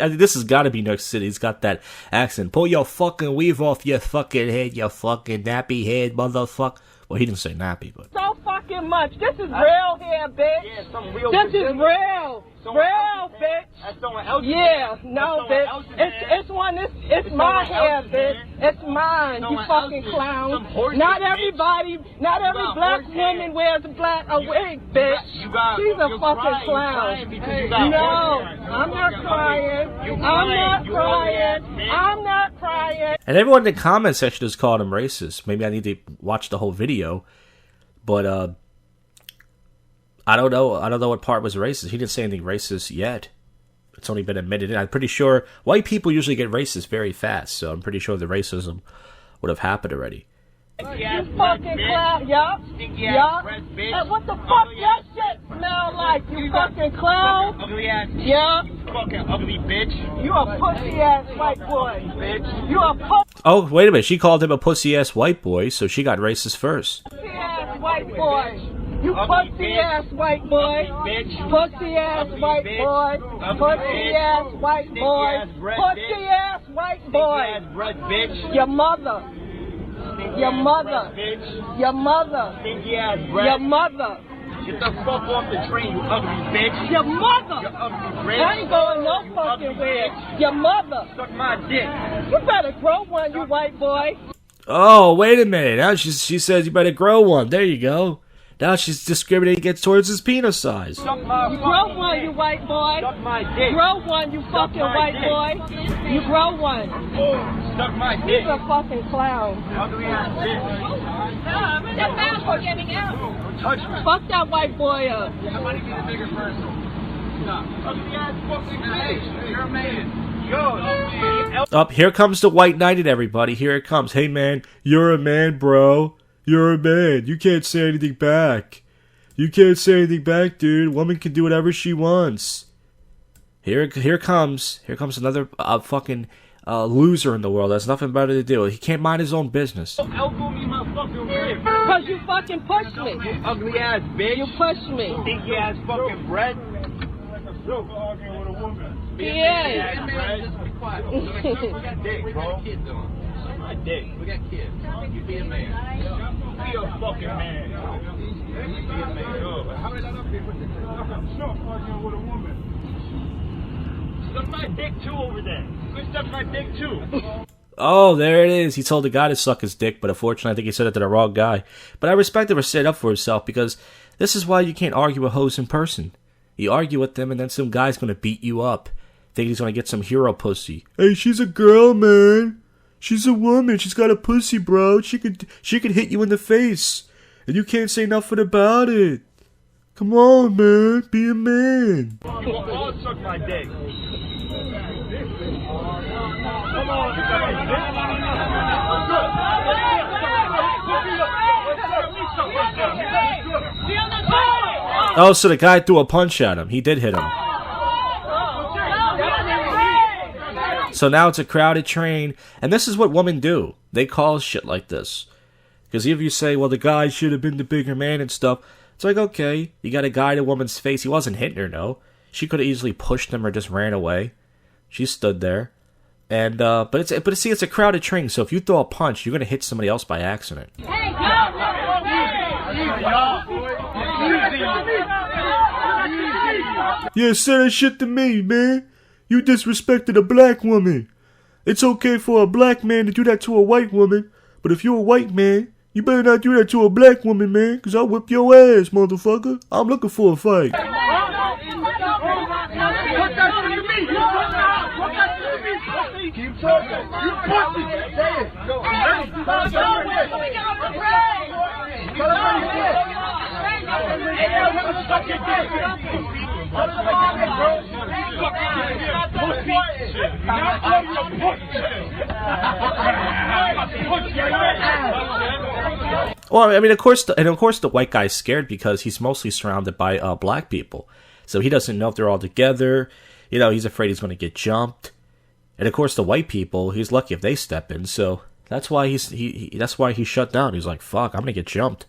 This has got to be New York City. He's got that accent. Pull your fucking weave off your fucking head, you fucking nappy head, motherfucker. Well, he didn't say nappy, but. So fucking much. This is real here, bitch. Yeah, some real this is real. Real, bitch. That's someone else. Yeah, no, bitch. It's my hair, bitch. It's mine, you fucking clown. Not every black woman wears a wig, bitch. She's a fucking clown. No, I'm not crying. And everyone in the comment section has called him racist. Maybe I need to watch the whole video. But, I don't know what part was racist. He didn't say anything racist yet. It's only been admitted. And I'm pretty sure white people usually get racist very fast, so I'm pretty sure the racism would have happened already. You fucking clown, yup. Hey, what the fuck that shit smell like, you fucking clown? Ugly ass. Yeah. Fucking ugly bitch. You a pussy ass white boy. Bitch. You a pussy Oh, wait a minute. She called him a pussy ass white boy, so she got racist first. ass white boy. You pussy ass white boy. Pussy ass white boy. Pussy ass white boy. Pussy ass white boy. Your mother. Your mother. Your mother. Your mother. Get the fuck off the train, you ugly bitch. Your mother. You ugly bitch. I ain't going no fucking where. Your mother. Suck my dick. You better grow one, you white boy. Oh, wait a minute. Now she says you better grow one. There you go. Now she's discriminating towards his penis size. You grow one, you white boy. Suck my dick. Grow one, you fucking white boy. You grow one. Suck my dick. He's a fucking clown. Ugly ass bitch. That mouth for getting out. Don't touch me. Fuck that white boy up. I might be the bigger person. Ugly ass fucking bitch. You're a man. Yo. Up, here comes the white knighted, everybody. Here it comes. Hey, man, you're a man, bro. You're a man. You can't say anything back. You can't say anything back, dude. Woman can do whatever she wants. Here comes another fucking loser in the world. That's nothing better to do. He can't mind his own business. Elbow me my fucking rib. Cause you fucking pushed me. You ugly ass bitch. You pushed me. Stinky ass fucking bread. Yeah. Look at dick, bro. My dick. We got kids. You be a man. Be a fucking man. Be a man. How did that up here? With a woman. Suck my dick too over there. You suck my dick too. Oh, there it is. He told the guy to suck his dick, but unfortunately I think he said it to the wrong guy. But I respect him for standing up for himself, because this is why you can't argue with hoes in person. You argue with them and then some guy's gonna beat you up. Think he's gonna get some hero pussy. Hey, she's a girl, man. She's a woman. She's got a pussy, bro. She could hit you in the face, and you can't say nothing about it. Come on, man. Be a man. You all suck my dick. Come on, you got Oh, so the guy threw a punch at him. He did hit him. So now it's a crowded train, and this is what women do. They call shit like this. Because if you say, well, the guy should have been the bigger man and stuff, it's like, okay, you got a guy in a woman's face. He wasn't hitting her, no. She could have easily pushed him or just ran away. She stood there. And, but see, it's a crowded train, so if you throw a punch, you're going to hit somebody else by accident. Yeah, say that shit to me, man. You disrespected a black woman. It's okay for a black man to do that to a white woman, but if you're a white man, you better not do that to a black woman, man, because I'll whip your ass, motherfucker. I'm looking for a fight. Keep talking. You pussy. Say it. Well, I mean, of course, the white guy's scared because he's mostly surrounded by black people, so he doesn't know if they're all together. You know, he's afraid he's going to get jumped. And of course, the white people, he's lucky if they step in. So that's why that's why he shut down. He's like, "Fuck, I'm gonna get jumped."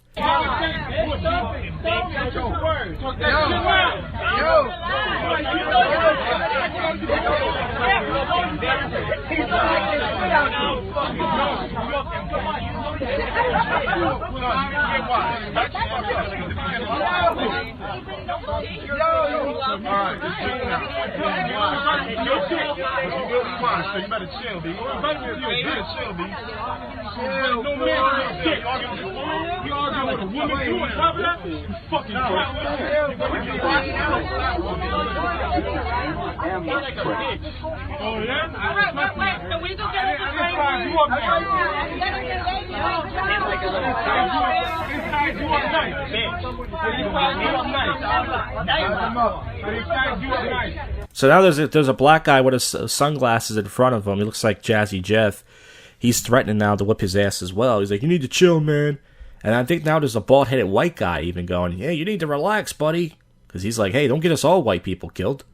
So you better chill, B. You better chill, B. No man, you arguing with a woman, you on top of that? You fucking like a bitch. Oh, yeah? Wait, so we just get over the you up now. So now there's a black guy with his sunglasses in front of him. He looks like Jazzy Jeff. He's threatening now to whip his ass as well. He's like, "You need to chill, man." And I think now there's a bald-headed white guy even going, "Hey, you need to relax, buddy." Because he's like, "Hey, don't get us all white people killed."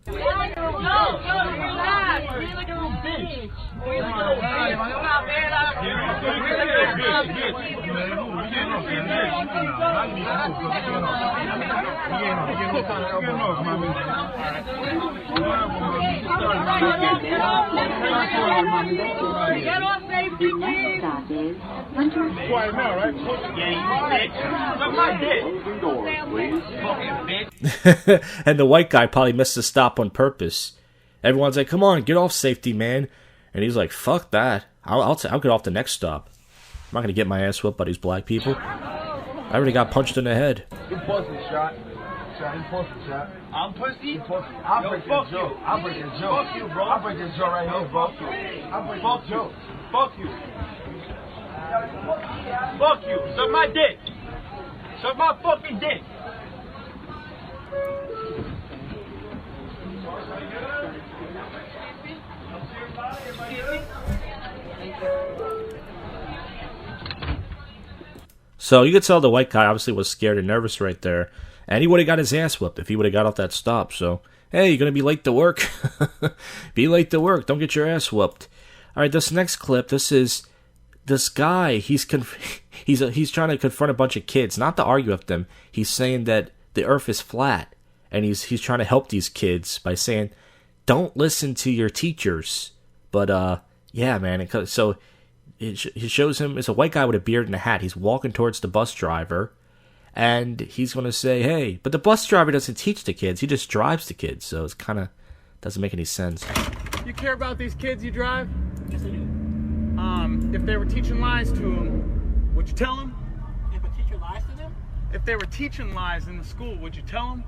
And the white guy probably missed the stop on purpose. Everyone's like, "Come on, get off, safety man." And he's like, "Fuck that. I'll get off the next stop. I'm not gonna get my ass whipped by these black people. I already got punched in the head." You pussy, shot. You pussy, shot. I'm pussy? You pussy. I'll break this joke. I'll break this joke. Fuck you, bro. I'll break this joke right here, bro. I'll break this joke. Fuck you. Fuck you. Suck my dick. Suck my fucking dick. So you could tell the white guy obviously was scared and nervous right there. And he would have got his ass whipped if he would have got off that stop. So, hey, you're going to be late to work? Be late to work. Don't get your ass whooped. All right, this next clip, this is this guy. He's trying to confront a bunch of kids, not to argue with them. He's saying that the earth is flat. And he's trying to help these kids by saying, don't listen to your teachers. But, yeah, man. So it shows him, it's a white guy with a beard and a hat. He's walking towards the bus driver. And he's going to say, "Hey," but the bus driver doesn't teach the kids. He just drives the kids. So it's kind of doesn't make any sense. You care about these kids you drive? Yes, I do. If they were teaching lies to them, would you tell them? If a teacher lies to them? If they were teaching lies in the school, would you tell them?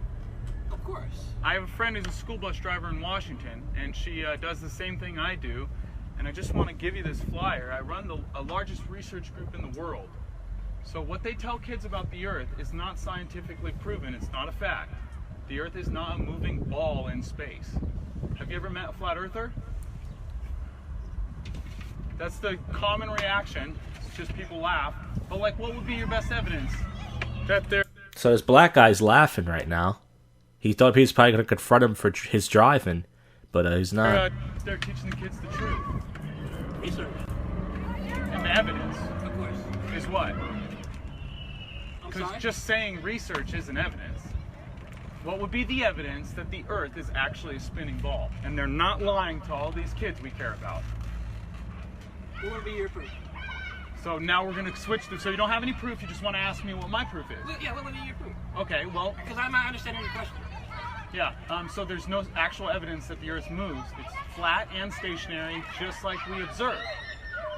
Of course. I have a friend who's a school bus driver in Washington, and she does the same thing I do. And I just want to give you this flyer. I run the largest research group in the world. So what they tell kids about the Earth is not scientifically proven. It's not a fact. The Earth is not a moving ball in space. Have you ever met a flat earther? That's the common reaction. It's just people laugh. But like, what would be your best evidence that they're... So this black guy's laughing right now. He thought he was probably going to confront him for his driving, but he's not. They're teaching the kids the truth. Research. And the evidence, of course, is what? Because just saying research isn't evidence. What would be the evidence that the Earth is actually a spinning ball? And they're not lying to all these kids we care about. What would be your proof? So now we're going to switch to, so you don't have any proof, you just want to ask me what my proof is. Yeah, what would be your proof? Okay, well... Because I'm not understanding your question. Yeah, so there's no actual evidence that the Earth moves. It's flat and stationary, just like we observe.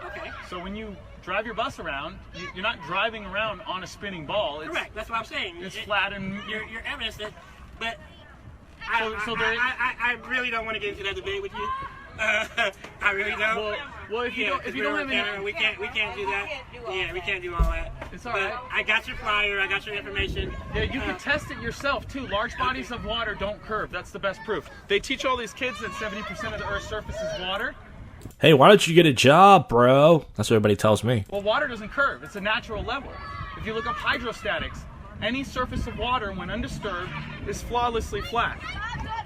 Okay. So when you drive your bus around, you're not driving around on a spinning ball. It's, Correct. That's what I'm saying. It's flat and... Your evidence that... But I really don't want to get into that debate with you. I really don't. Well, if you don't have any... We can't do that. Yeah, we can't do all that. It's all right. I got your flyer. I got your information. Yeah, you can test it yourself, too. Large bodies of water don't curve. That's the best proof. They teach all these kids that 70% of the Earth's surface is water. Hey, why don't you get a job, bro? That's what everybody tells me. Well, water doesn't curve. It's a natural level. If you look up hydrostatics, any surface of water, when undisturbed, is flawlessly flat.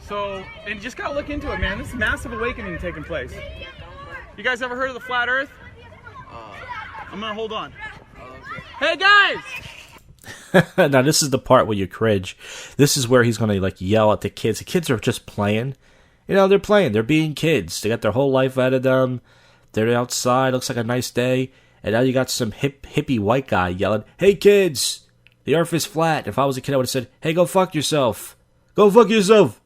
So, and you just gotta look into it, man. This is massive awakening taking place. You guys ever heard of the flat Earth? I'm gonna hold on. Hey, guys! Now, this is the part where you cringe. This is where he's gonna, like, yell at the kids. The kids are just playing. You know, they're playing. They're being kids. They got their whole life out of them. They're outside. Looks like a nice day. And now you got some hippie white guy yelling, "Hey, kids! The Earth is flat." If I was a kid, I would have said, "Hey, go fuck yourself. Go fuck yourself.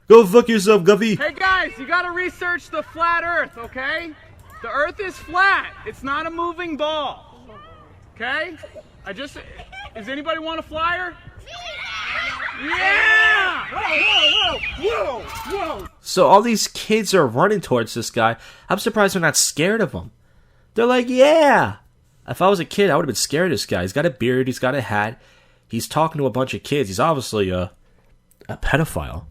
Go fuck yourself, Guffy." Hey, guys, you gotta research the flat Earth, okay? The Earth is flat. It's not a moving ball. Okay? Does anybody want a flyer? Yeah! Whoa! So all these kids are running towards this guy. I'm surprised they're not scared of him. They're like, yeah. If I was a kid, I would have been scared of this guy. He's got a beard. He's got a hat. He's talking to a bunch of kids. He's obviously a pedophile.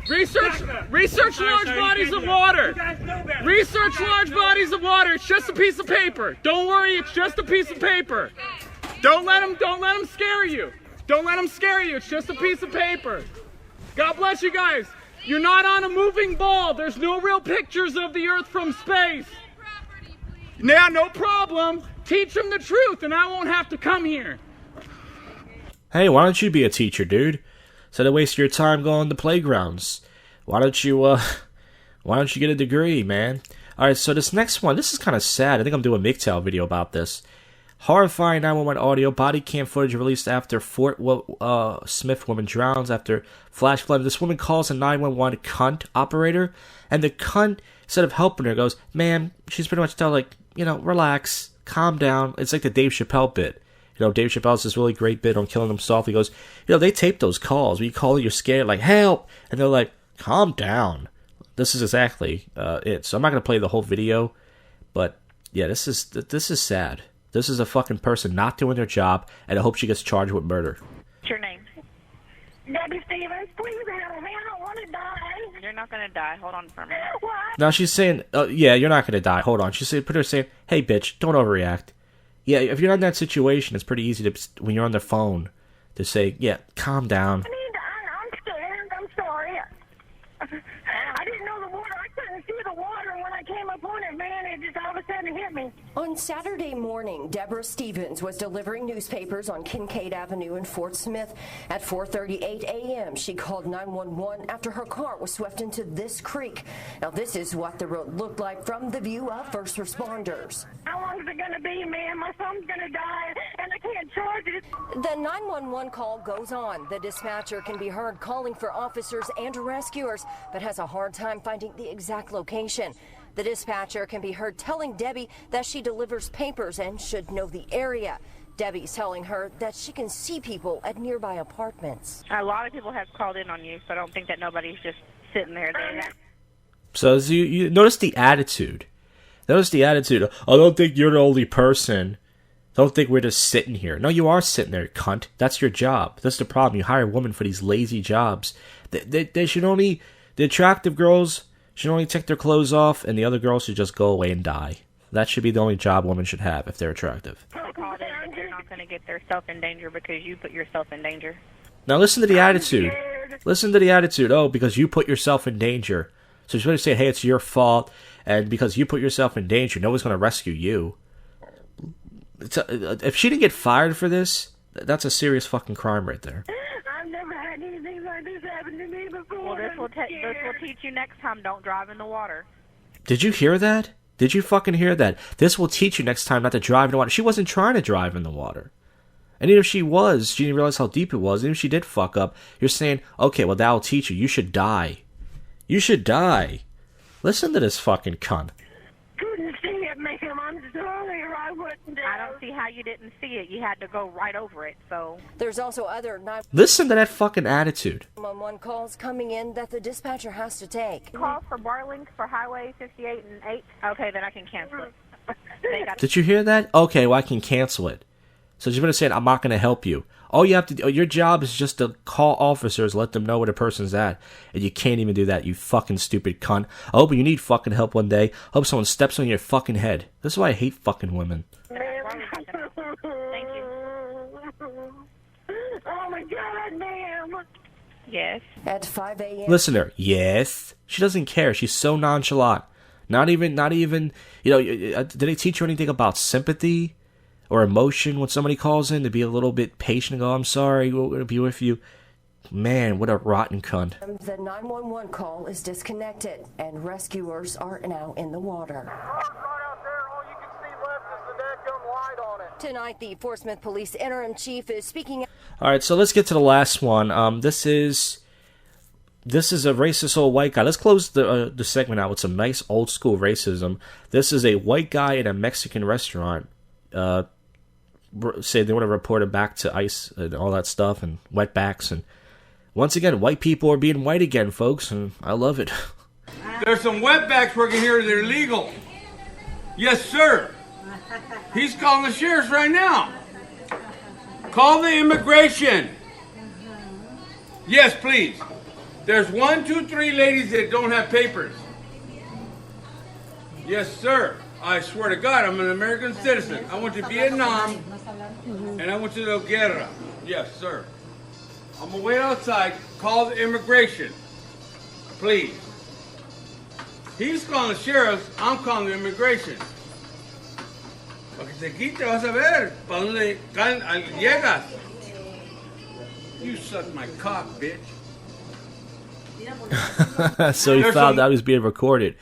Research large bodies of water. Research large bodies of water. It's just a piece of paper. Don't worry, it's just a piece of paper. Don't let them scare you. Don't let them scare you. It's just a piece of paper. God bless you guys. You're not on a moving ball. There's no real pictures of the Earth from space. Yeah, no problem. Teach them the truth and I won't have to come here. Hey, why don't you be a teacher, dude? Instead of wasting your time going to playgrounds. Why don't you get a degree, man? Alright, so this next one, this is kind of sad. I think I'm doing a MGTOW video about this. Horrifying 911 audio, body cam footage released after Fort Smith woman drowns after flash flood. This woman calls a 911 cunt operator, and the cunt, instead of helping her, goes, "Ma'am," she's pretty much telling, like, you know, relax, calm down. It's like the Dave Chappelle bit. You know, Dave Chappelle's this really great bit on killing himself. He goes, you know, they tape those calls. When you call, you're scared, like, help, and they're like, calm down. This is exactly it. So I'm not going to play the whole video, but yeah, this is sad. This is a fucking person not doing their job, and I hope she gets charged with murder. What's your name? Debbie Stevens, please help me. I don't want to die. You're not going to die. Hold on for a minute. What? Now she's saying, yeah, you're not going to die. Hold on. She's saying, hey, bitch, don't overreact. Yeah, if you're not in that situation, it's pretty easy to, when you're on the phone, to say, yeah, calm down. I'm scared. I'm sorry. I didn't know the water. I couldn't see the water when I came up on it, man. It just all of a sudden hit me. On Saturday morning, Deborah Stevens was delivering newspapers on Kincaid Avenue in Fort Smith. At 4:38 a.m., she called 911 after her car was swept into this creek. Now, this is what the road looked like from the view of first responders. How long is it going to be, man? My son's going to die, and I can't charge it. The 911 call goes on. The dispatcher can be heard calling for officers and rescuers, but has a hard time finding the exact location. The dispatcher can be heard telling Debbie that she delivers papers and should know the area. Debbie's telling her that she can see people at nearby apartments. A lot of people have called in on you, so I don't think that nobody's just sitting there. So you notice the attitude. Notice the attitude. I don't think you're the only person. Don't think we're just sitting here. No, you are sitting there, cunt. That's your job. That's the problem. You hire a woman for these lazy jobs. They should only... The attractive girls should only take their clothes off, and the other girls should just go away and die. That should be the only job women should have if they're attractive. They called in, but they're not going to get themselves in danger because you put yourself in danger. Now listen to the attitude. Listen to the attitude. Oh, because you put yourself in danger. So she's going to say, hey, it's your fault, and because you put yourself in danger, no one's going to rescue you. If she didn't get fired for this, that's a serious fucking crime right there. I've never had anything like this happen to me before. Well, this will teach you next time. Don't drive in the water. Did you hear that? Did you fucking hear that? This will teach you next time not to drive in the water. She wasn't trying to drive in the water. And even if she didn't realize how deep it was. Even if she did fuck up, you're saying, okay, well, that'll teach you. You should die. You should die. Listen to this fucking cunt. Couldn't see it, ma'am. I'm sorry, or I wouldn't have. I don't see how you didn't see it. You had to go right over it, so. There's also other Listen to that fucking attitude. 911 calls coming in that the dispatcher has to take. Calls for bar links for Highway 58 and 8. Okay, then I can cancel it. Did you hear that? Okay, well, I can cancel it. So she's going to say, I'm not going to help you. All you have to do, your job is just to call officers, let them know where the person's at. And you can't even do that, you fucking stupid cunt. I hope you need fucking help one day. I hope someone steps on your fucking head. This is why I hate fucking women. Thank you. Oh my God, ma'am. Yes. At 5 a.m. Listen to her. Yes. She doesn't care. She's so nonchalant. Not even, you know, did they teach you anything about sympathy or emotion when somebody calls in to be a little bit patient and go, I'm sorry, we're going to be with you? Man, what a rotten cunt. The 911 call is disconnected and rescuers are now in the water. Tonight, the Fort Smith Police Interim Chief is speaking. All right, so let's get to the last one. This is a racist old white guy. Let's close the segment out with some nice old school racism. This is a white guy in a Mexican restaurant. Say they want to report him back to ICE and all that stuff and wetbacks. And once again, white people are being white again, folks, and I love it. There's some wetbacks working here that are illegal. Yes, sir. He's calling the sheriffs right now. Call the immigration. Yes, please. There's 1, 2, 3 ladies that don't have papers. Yes, sir. I swear to God, I'm an American citizen. I went to Vietnam, and I went to the guerra. Yes, sir. I'm going to wait outside. Call the immigration. Please. He's calling the sheriffs. I'm calling the immigration. Porque se quite, vas a ver. ¿Para dónde llegas? You suck my cock, bitch. So he found out he was being recorded.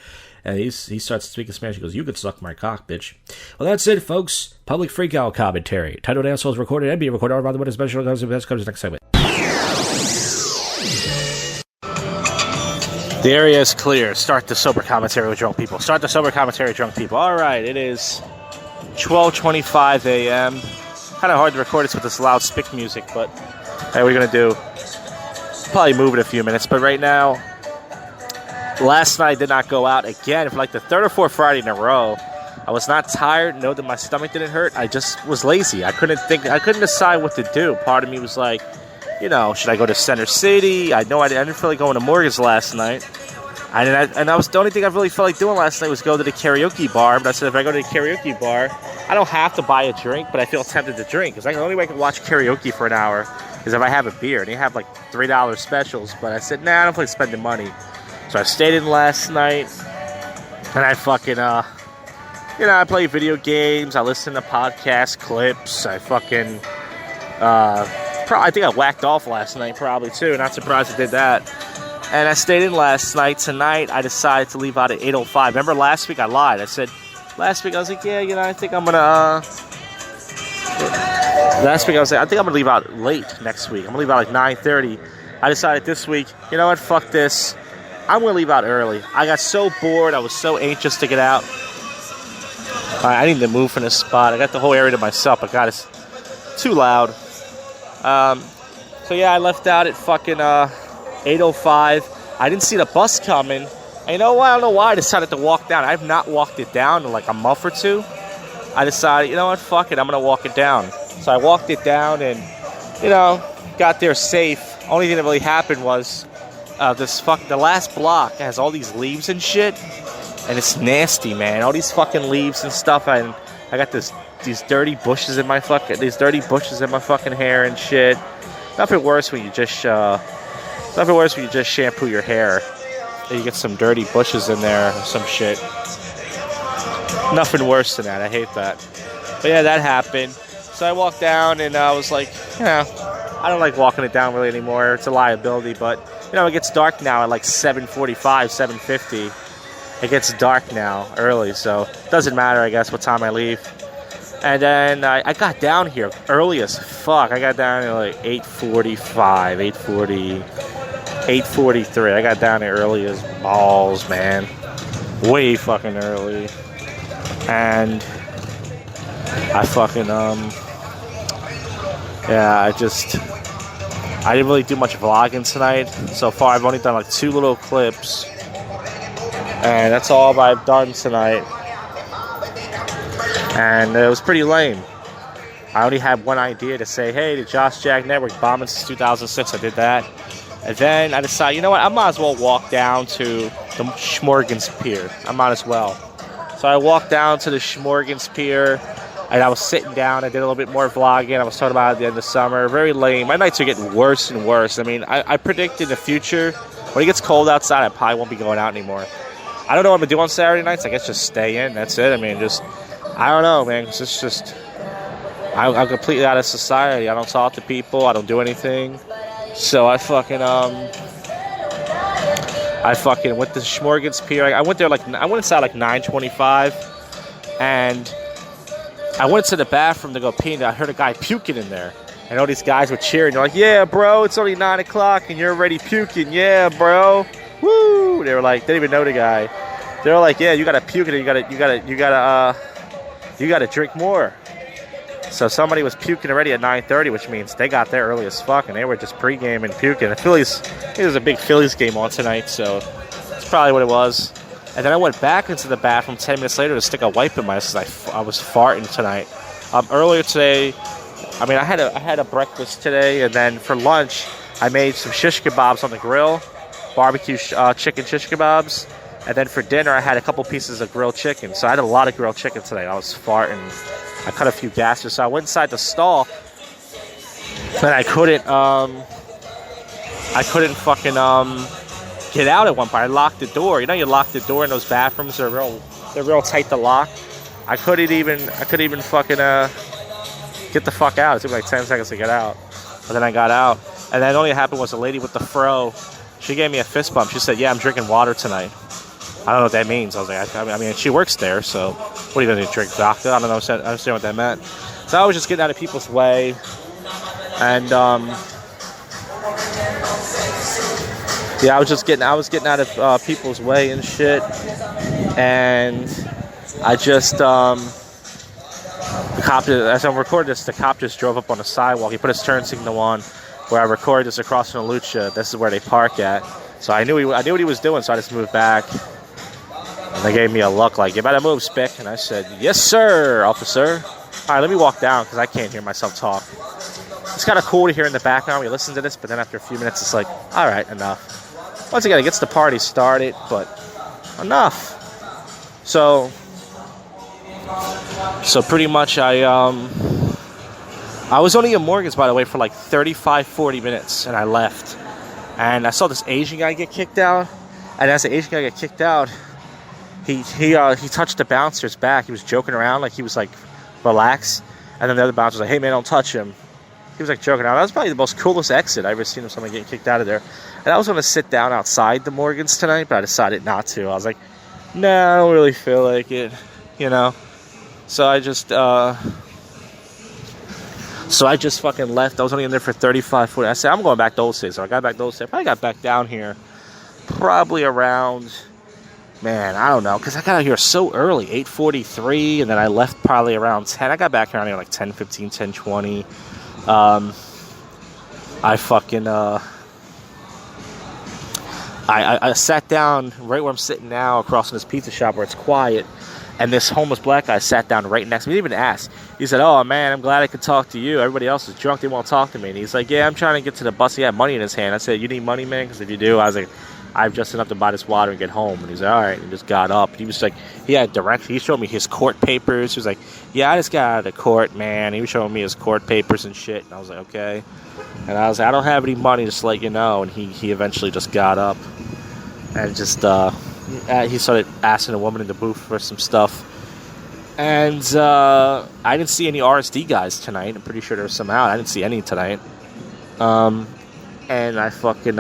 And he starts speaking Spanish. He goes, you could suck my cock, bitch. Well, that's it, folks. Public freakout commentary. Titled Assholes recorded and being recorded. All about the special comes next segment. The area is clear. Start the sober commentary with drunk people. Start the sober commentary with drunk people. All right, it is 12:25 a.m. Kind of hard to record this with this loud spick music, but hey, what are you going to do? Probably move in a few minutes, but right now, last night I did not go out again for like the third or fourth Friday in a row. I was not tired, know that my stomach didn't hurt. I just was lazy. I couldn't decide what to do. Part of me was like, you know, should I go to Center City? I didn't feel like going to Morgan's last night. The only thing I really felt like doing last night was go to the karaoke bar. But I said if I go to the karaoke bar, I don't have to buy a drink, but I feel tempted to drink. Because the only way I can watch karaoke for an hour is if I have a beer. And they have like $3 specials. But I said, nah, I don't feel like spending money. So I stayed in last night. And I fucking, I play video games. I listen to podcast clips. I fucking, I think I whacked off last night probably too. Not surprised I did that. And I stayed in last night. Tonight, I decided to leave out at 8:05. Remember last week I lied. I said, last week I was like, yeah, I think I'm going to, last week I was like, I think I'm going to leave out late next week. I'm going to leave out like 9:30. I decided this week, you know what, fuck this. I'm going to leave out early. I got so bored. I was so anxious to get out. I need to move from this spot. I got the whole area to myself. But God, it's too loud. So yeah, I left out at fucking 8:05. I didn't see the bus coming. And you know what? I don't know why I decided to walk down. I have not walked it down in like a month or two. I decided, you know what? Fuck it. I'm going to walk it down. So I walked it down and, got there safe. Only thing that really happened was the last block has all these leaves and shit. And it's nasty, man. All these fucking leaves and stuff. And I got these dirty bushes in my fucking hair and shit. Nothing worse when you just shampoo your hair and you get some dirty bushes in there or some shit. Nothing worse than that. I hate that. But yeah, that happened. So I walked down and I was like, I don't like walking it down really anymore. It's a liability, but it gets dark now at like 7:45, 7:50. It gets dark now early, so it doesn't matter, I guess, what time I leave. And then I got down here early as fuck. I got down here like 8:45, 8:43. I got down here early as balls, man. Way fucking early. And I fucking, yeah, I didn't really do much vlogging tonight. So far, I've only done like 2 little clips. And that's all I've done tonight. And it was pretty lame. I only had one idea to say, hey, the Josh Jack Network bombing since 2006. I did that. And then I decided, you know what? I might as well walk down to the Schmorgens Pier. I might as well. So I walked down to the Schmorgens Pier. And I was sitting down. I did a little bit more vlogging. I was talking about it at the end of summer. Very lame. My nights are getting worse and worse. I mean, I predict in the future, when it gets cold outside, I probably won't be going out anymore. I don't know what I'm going to do on Saturday nights. I guess just stay in. That's it. I mean, I don't know, man. It's just, I'm completely out of society. I don't talk to people. I don't do anything. So I fucking went to Schmorgens Pier. I went inside like 9:25, and I went to the bathroom to go pee, and I heard a guy puking in there. And all these guys were cheering. They're like, yeah, bro, it's only 9 o'clock, and you're already puking. Yeah, bro. Woo! They were like, they didn't even know the guy. They were like, yeah, you gotta puke, and you gotta drink more. So somebody was puking already at 9:30, which means they got there early as fuck, and they were just pre-game and puking. It was a big Phillies game on tonight, so that's probably what it was. And then I went back into the bathroom 10 minutes later to stick a wipe in my ass because I was farting tonight. Earlier today, I mean, I had a breakfast today, and then for lunch, I made some shish kebabs on the grill, barbecue chicken shish kebabs. And then for dinner, I had a couple pieces of grilled chicken. So I had a lot of grilled chicken today. I was farting. I cut a few gases. So I went inside the stall, and I couldn't fucking get out at one point. I locked the door. You know, you lock the door in those bathrooms. They're real tight to lock. I couldn't even fucking get the fuck out. It took like 10 seconds to get out. But then I got out. And then all that happened was the lady with the fro, she gave me a fist bump. She said, yeah, I'm drinking water tonight. I don't know what that means. I was like, I mean, she works there, so what are you going to drink, doctor? I don't know. I understand what that meant. So I was just getting out of people's way. And, yeah, I was getting out of people's way and shit. And I just, the cop, as I'm recording this, the cop just drove up on the sidewalk. He put his turn signal on where I recorded this across from Lucha. This is where they park at. So I knew what he was doing, so I just moved back. And they gave me a look like, you better move, Spick. And I said, yes, sir, officer. All right, let me walk down because I can't hear myself talk. It's kind of cool to hear in the background when you listen to this, but then after a few minutes, it's like, all right, enough. Once again, it gets the party started, but enough. So pretty much I was only in Morgan's, by the way, for like 35, 40 minutes, and I left. And I saw this Asian guy get kicked out. And as the Asian guy got kicked out, he touched the bouncer's back. He was joking around, like he was like, relax. And then the other bouncer was like, hey man, don't touch him. He was like joking around. That was probably the most coolest exit I've ever seen of someone getting kicked out of there. And I was going to sit down outside the Morgans tonight, but I decided not to. I was like, nah, I don't really feel like it, you know. So I just fucking left. I was only in there for 35, 40. I said, I'm going back those days. So I got back those days. I probably got back down here probably around, man, I don't know. Because I got out here so early, 8:43. And then I left probably around 10. I got back around here like 10:15, 10:20. I fucking, I sat down right where I'm sitting now across from this pizza shop where it's quiet. And this homeless black guy sat down right next to me. He didn't even ask. He said, oh, man, I'm glad I could talk to you. Everybody else is drunk. They won't talk to me. And he's like, yeah, I'm trying to get to the bus. He had money in his hand. I said, you need money, man? Because if you do, I was like, I have just enough to buy this water and get home. And he's like, all right. And he just got up. He was like, he had directions. He showed me his court papers. He was like, yeah, I just got out of the court, man. He was showing me his court papers and shit. And I was like, okay. And I was like, I don't have any money, just to let you know. And he eventually just got up and just, he started asking a woman in the booth for some stuff. And I didn't see any RSD guys tonight. I'm pretty sure there was some out. I didn't see any tonight. And I fucking,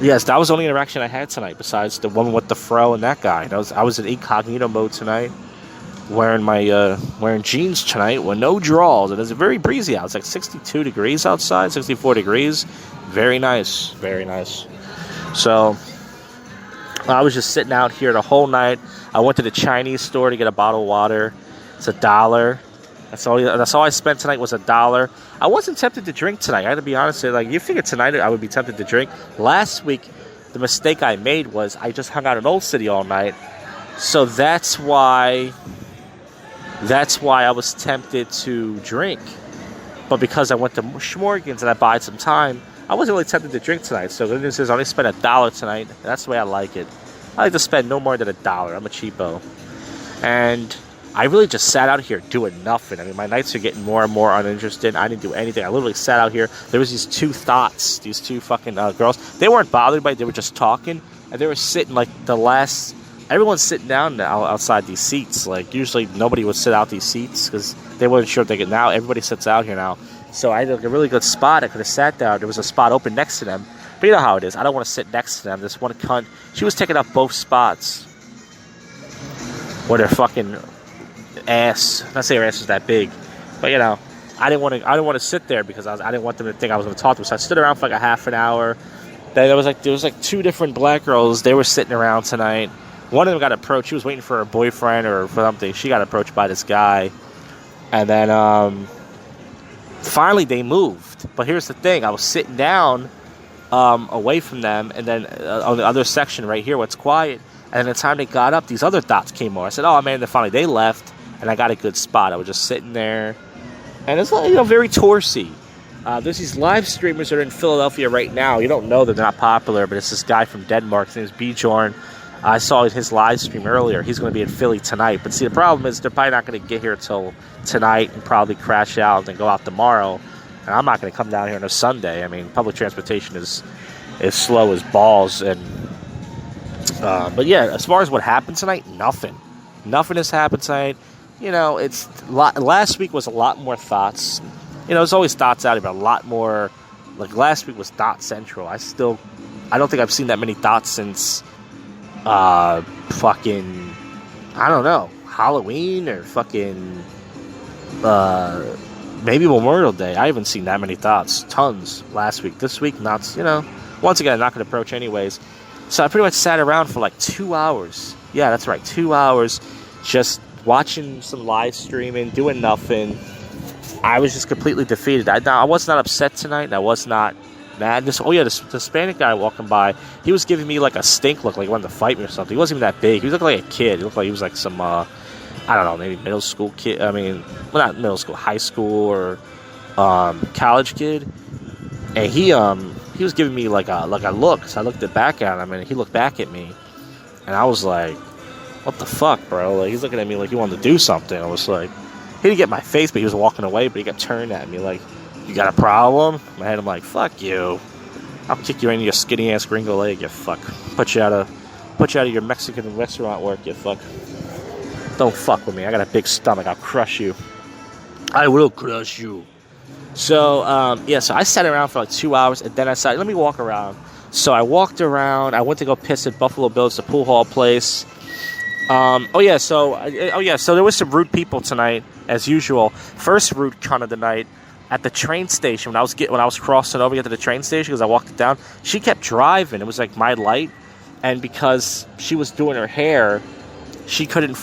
yes, that was the only interaction I had tonight besides the woman with the fro and that guy. I was in incognito mode tonight. wearing jeans tonight with no drawers. It is very breezy out. It's like 62 degrees outside, 64 degrees. Very nice, very nice. So I was just sitting out here the whole night. I went to the Chinese store to get a bottle of water. It's $1. That's all I spent tonight was $1. I wasn't tempted to drink tonight. I had to be honest with you. Like, you figured tonight I would be tempted to drink. Last week, the mistake I made was I just hung out in Old City all night. So that's why I was tempted to drink. But because I went to Schmorgan's and I bought some time, I wasn't really tempted to drink tonight. So the good news is I only spent $1 tonight. That's the way I like it. I like to spend no more than $1. I'm a cheapo. And I really just sat out here doing nothing. I mean, my nights are getting more and more uninterested. I didn't do anything. I literally sat out here. There was these two thoughts, these two fucking girls. They weren't bothered by it. They were just talking. And they were sitting like everyone's sitting down now outside these seats. Like, usually nobody would sit out these seats because they weren't sure if they could. Now everybody sits out here now. So I had like a really good spot. I could have sat down. There was a spot open next to them. But you know how it is. I don't want to sit next to them. This one cunt, she was taking up both spots. Where their fucking ass. Not say her ass was that big, but you know, I didn't want to sit there because I didn't want them to think I was going to talk to them. So I stood around for like a half an hour. Then there was like two different black girls. They were sitting around tonight. One of them got approached. She was waiting for her boyfriend or for something. She got approached by this guy, and then finally they moved. But here's the thing: I was sitting down away from them, and then on the other section right here, what's quiet. And the time they got up, these other dots came over. I said, "Oh man!" Then finally they left, and I got a good spot. I was just sitting there, and it's very toursy. There's these live streamers that are in Philadelphia right now. You don't know them; they're not popular, but it's this guy from Denmark. His name is Bjorn. I saw his live stream earlier. He's going to be in Philly tonight. But see, the problem is they're probably not going to get here till tonight and probably crash out and then go out tomorrow. And I'm not going to come down here on a Sunday. I mean, public transportation is slow as balls. And but yeah, as far as what happened tonight, nothing has happened tonight. You know, last week was a lot more thoughts. You know, there's always thoughts out here, but a lot more. Like last week was Thought Central. I don't think I've seen that many thoughts since fucking, I don't know, Halloween or fucking maybe Memorial Day. I haven't seen that many thoughts. Tons last week. This week, not, you know, once again, I'm not going to approach anyways. So I pretty much sat around for like 2 hours. Yeah, that's right, 2 hours just watching some live streaming, doing nothing. I was just completely defeated. I was not upset tonight, and I was not mad. The Hispanic guy walking by, he was giving me like a stink look, like he wanted to fight me or something. He wasn't even that big. He was looking like a kid. He looked like he was like some, I don't know, maybe middle school kid. I mean, well, not middle school, high school or college kid. And he was giving me like a look. So I looked back at him, and he looked back at me, and I was like, "What the fuck, bro?" Like, he's looking at me like he wanted to do something. I was like, he didn't get my face, but he was walking away. But he got turned at me like, "You got a problem?" In my head, I'm like, "Fuck you! I'll kick you in your skinny ass gringo leg, you fuck. Put you out of your Mexican restaurant work, you fuck. Don't fuck with me. I got a big stomach. I'll crush you. I will crush you." So so I sat around for like 2 hours, and then I decided, let me walk around. So I walked around. I went to go piss at Buffalo Bill's, the pool hall place. So there was some rude people tonight, as usual. First rude cunt of the night. At the train station, when I was crossing over to the train station because I walked it down, she kept driving. It was like my light, and because she was doing her hair, she wouldn't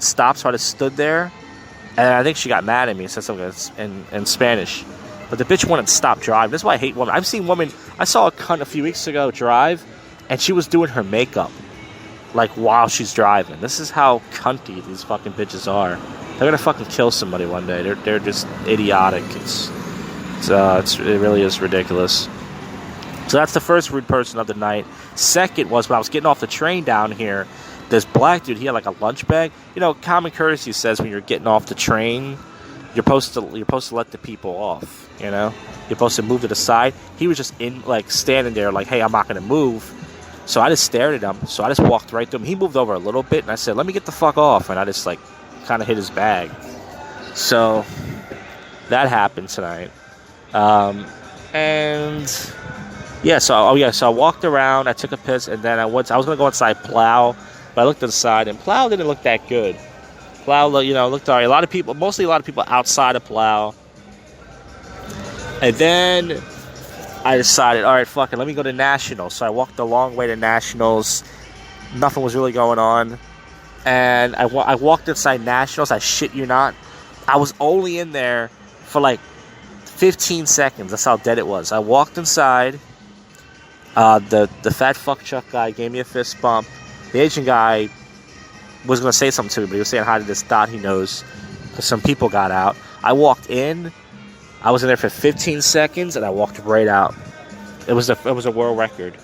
stop, so I just stood there, and I think she got mad at me and said something in Spanish. But the bitch wouldn't stop driving. That's why I hate women. I've seen women. I saw a cunt a few weeks ago drive, and she was doing her makeup like while she's driving. This is how cunty these fucking bitches are. They're gonna fucking kill somebody one day. They're just idiotic. It really is ridiculous. So that's the first rude person of the night. Second was when I was getting off the train down here. This black dude, he had like a lunch bag. You know, common courtesy says when you're getting off the train, you're supposed to let the people off. You know, you're supposed to move to the side. He was just standing there like, "Hey, I'm not gonna move." So I just stared at him. So I just walked right through him. He moved over a little bit, and I said, "Let me get the fuck off." And I just like kind of hit his bag. So that happened tonight. So I walked around, I took a piss, and then I was going to go inside Plow, but I looked inside, and Plow didn't look that good. Plow, looked alright. Mostly a lot of people outside of Plow. And then I decided, alright, fuck it, let me go to Nationals. So I walked a long way to Nationals. Nothing was really going on. And I walked inside Nationals, I shit you not. I was only in there for like 15 seconds. That's how dead it was. I walked inside. The fat fuck Chuck guy gave me a fist bump. The Asian guy was going to say something to me, but he was saying hi to this dot he knows. Because some people got out. I walked in. I was in there for 15 seconds, and I walked right out. It was a world record.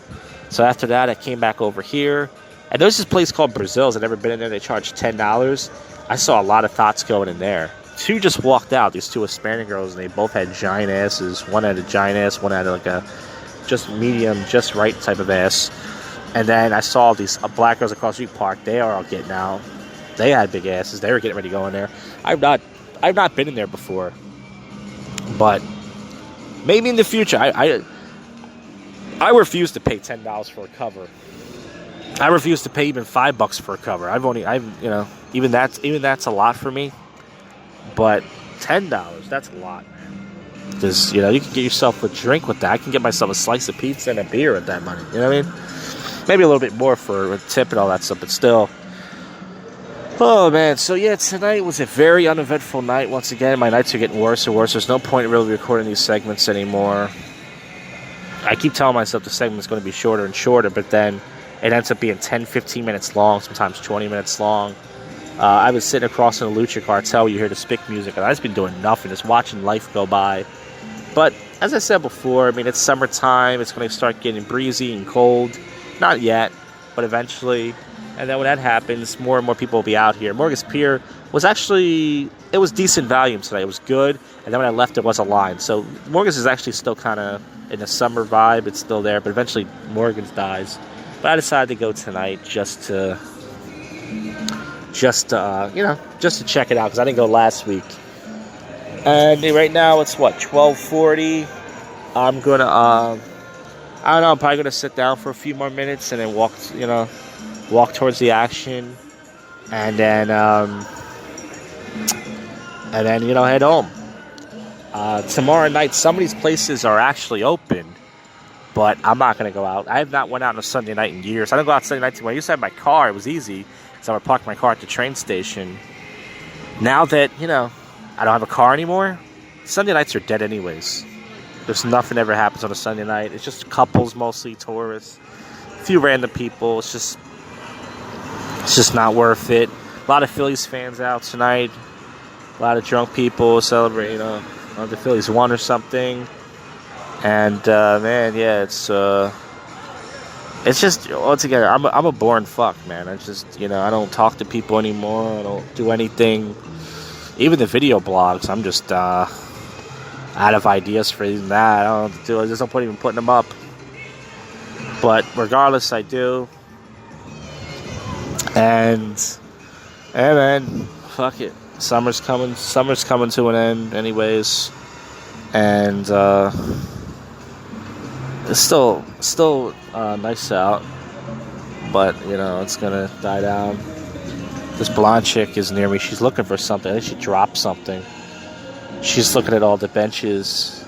So after that, I came back over here. And there's this place called Brazil's. I've never been in there. They charge $10. I saw a lot of thoughts going in there. Two just walked out. These two Hispanic girls, and they both had giant asses. One had a giant ass. One had like a just medium, just right type of ass. And then I saw these black girls across the street park. They are all getting out. They had big asses. They were getting ready to go in there. I've not been in there before, but maybe in the future. I refuse to pay $10 for a cover. I refuse to pay even $5 for a cover. Even that's a lot for me. But $10, that's a lot. Because, you can get yourself a drink with that. I can get myself a slice of pizza and a beer with that money. You know what I mean? Maybe a little bit more for a tip and all that stuff, but still. Oh, man. So, yeah, tonight was a very uneventful night. Once again, my nights are getting worse and worse. There's no point in really recording these segments anymore. I keep telling myself the segment's going to be shorter and shorter, but then it ends up being 10, 15 minutes long, sometimes 20 minutes long. I was sitting across in a Lucha Cartel. You hear the spick music, and I've just been doing nothing, just watching life go by. But as I said before, it's summertime. It's going to start getting breezy and cold. Not yet, but eventually. And then when that happens, more and more people will be out here. Morgan's Pier was it was decent volume tonight. It was good. And then when I left, there was a line. So Morgan's is actually still kind of in a summer vibe. It's still there, but eventually Morgan's dies. But I decided to go tonight just to check it out, because I didn't go last week. And right now it's 12:40. I'm gonna I don't know, I'm probably gonna sit down for a few more minutes and then walk towards the action, and then head home. Tomorrow night, some of these places are actually open, but I'm not gonna go out. I have not went out on a Sunday night in years. I don't go out Sunday night when I used to have my car. It was easy. So I would park my car at the train station. Now that, I don't have a car anymore, Sunday nights are dead anyways. There's nothing ever happens on a Sunday night. It's just couples, mostly tourists, a few random people. It's just not worth it. A lot of Phillies fans out tonight. A lot of drunk people celebrating, the Phillies won or something. And, man, yeah, it's just, altogether, I'm a boring fuck, man. I just, I don't talk to people anymore. I don't do anything. Even the video blogs, I'm just out of ideas for even that. I just don't even putting them up. But regardless, I do. And man, fuck it. Summer's coming to an end anyways. And, it's still nice out, but it's gonna die down. This blonde chick is near me. She's looking for something. I think she dropped something. She's looking at all the benches,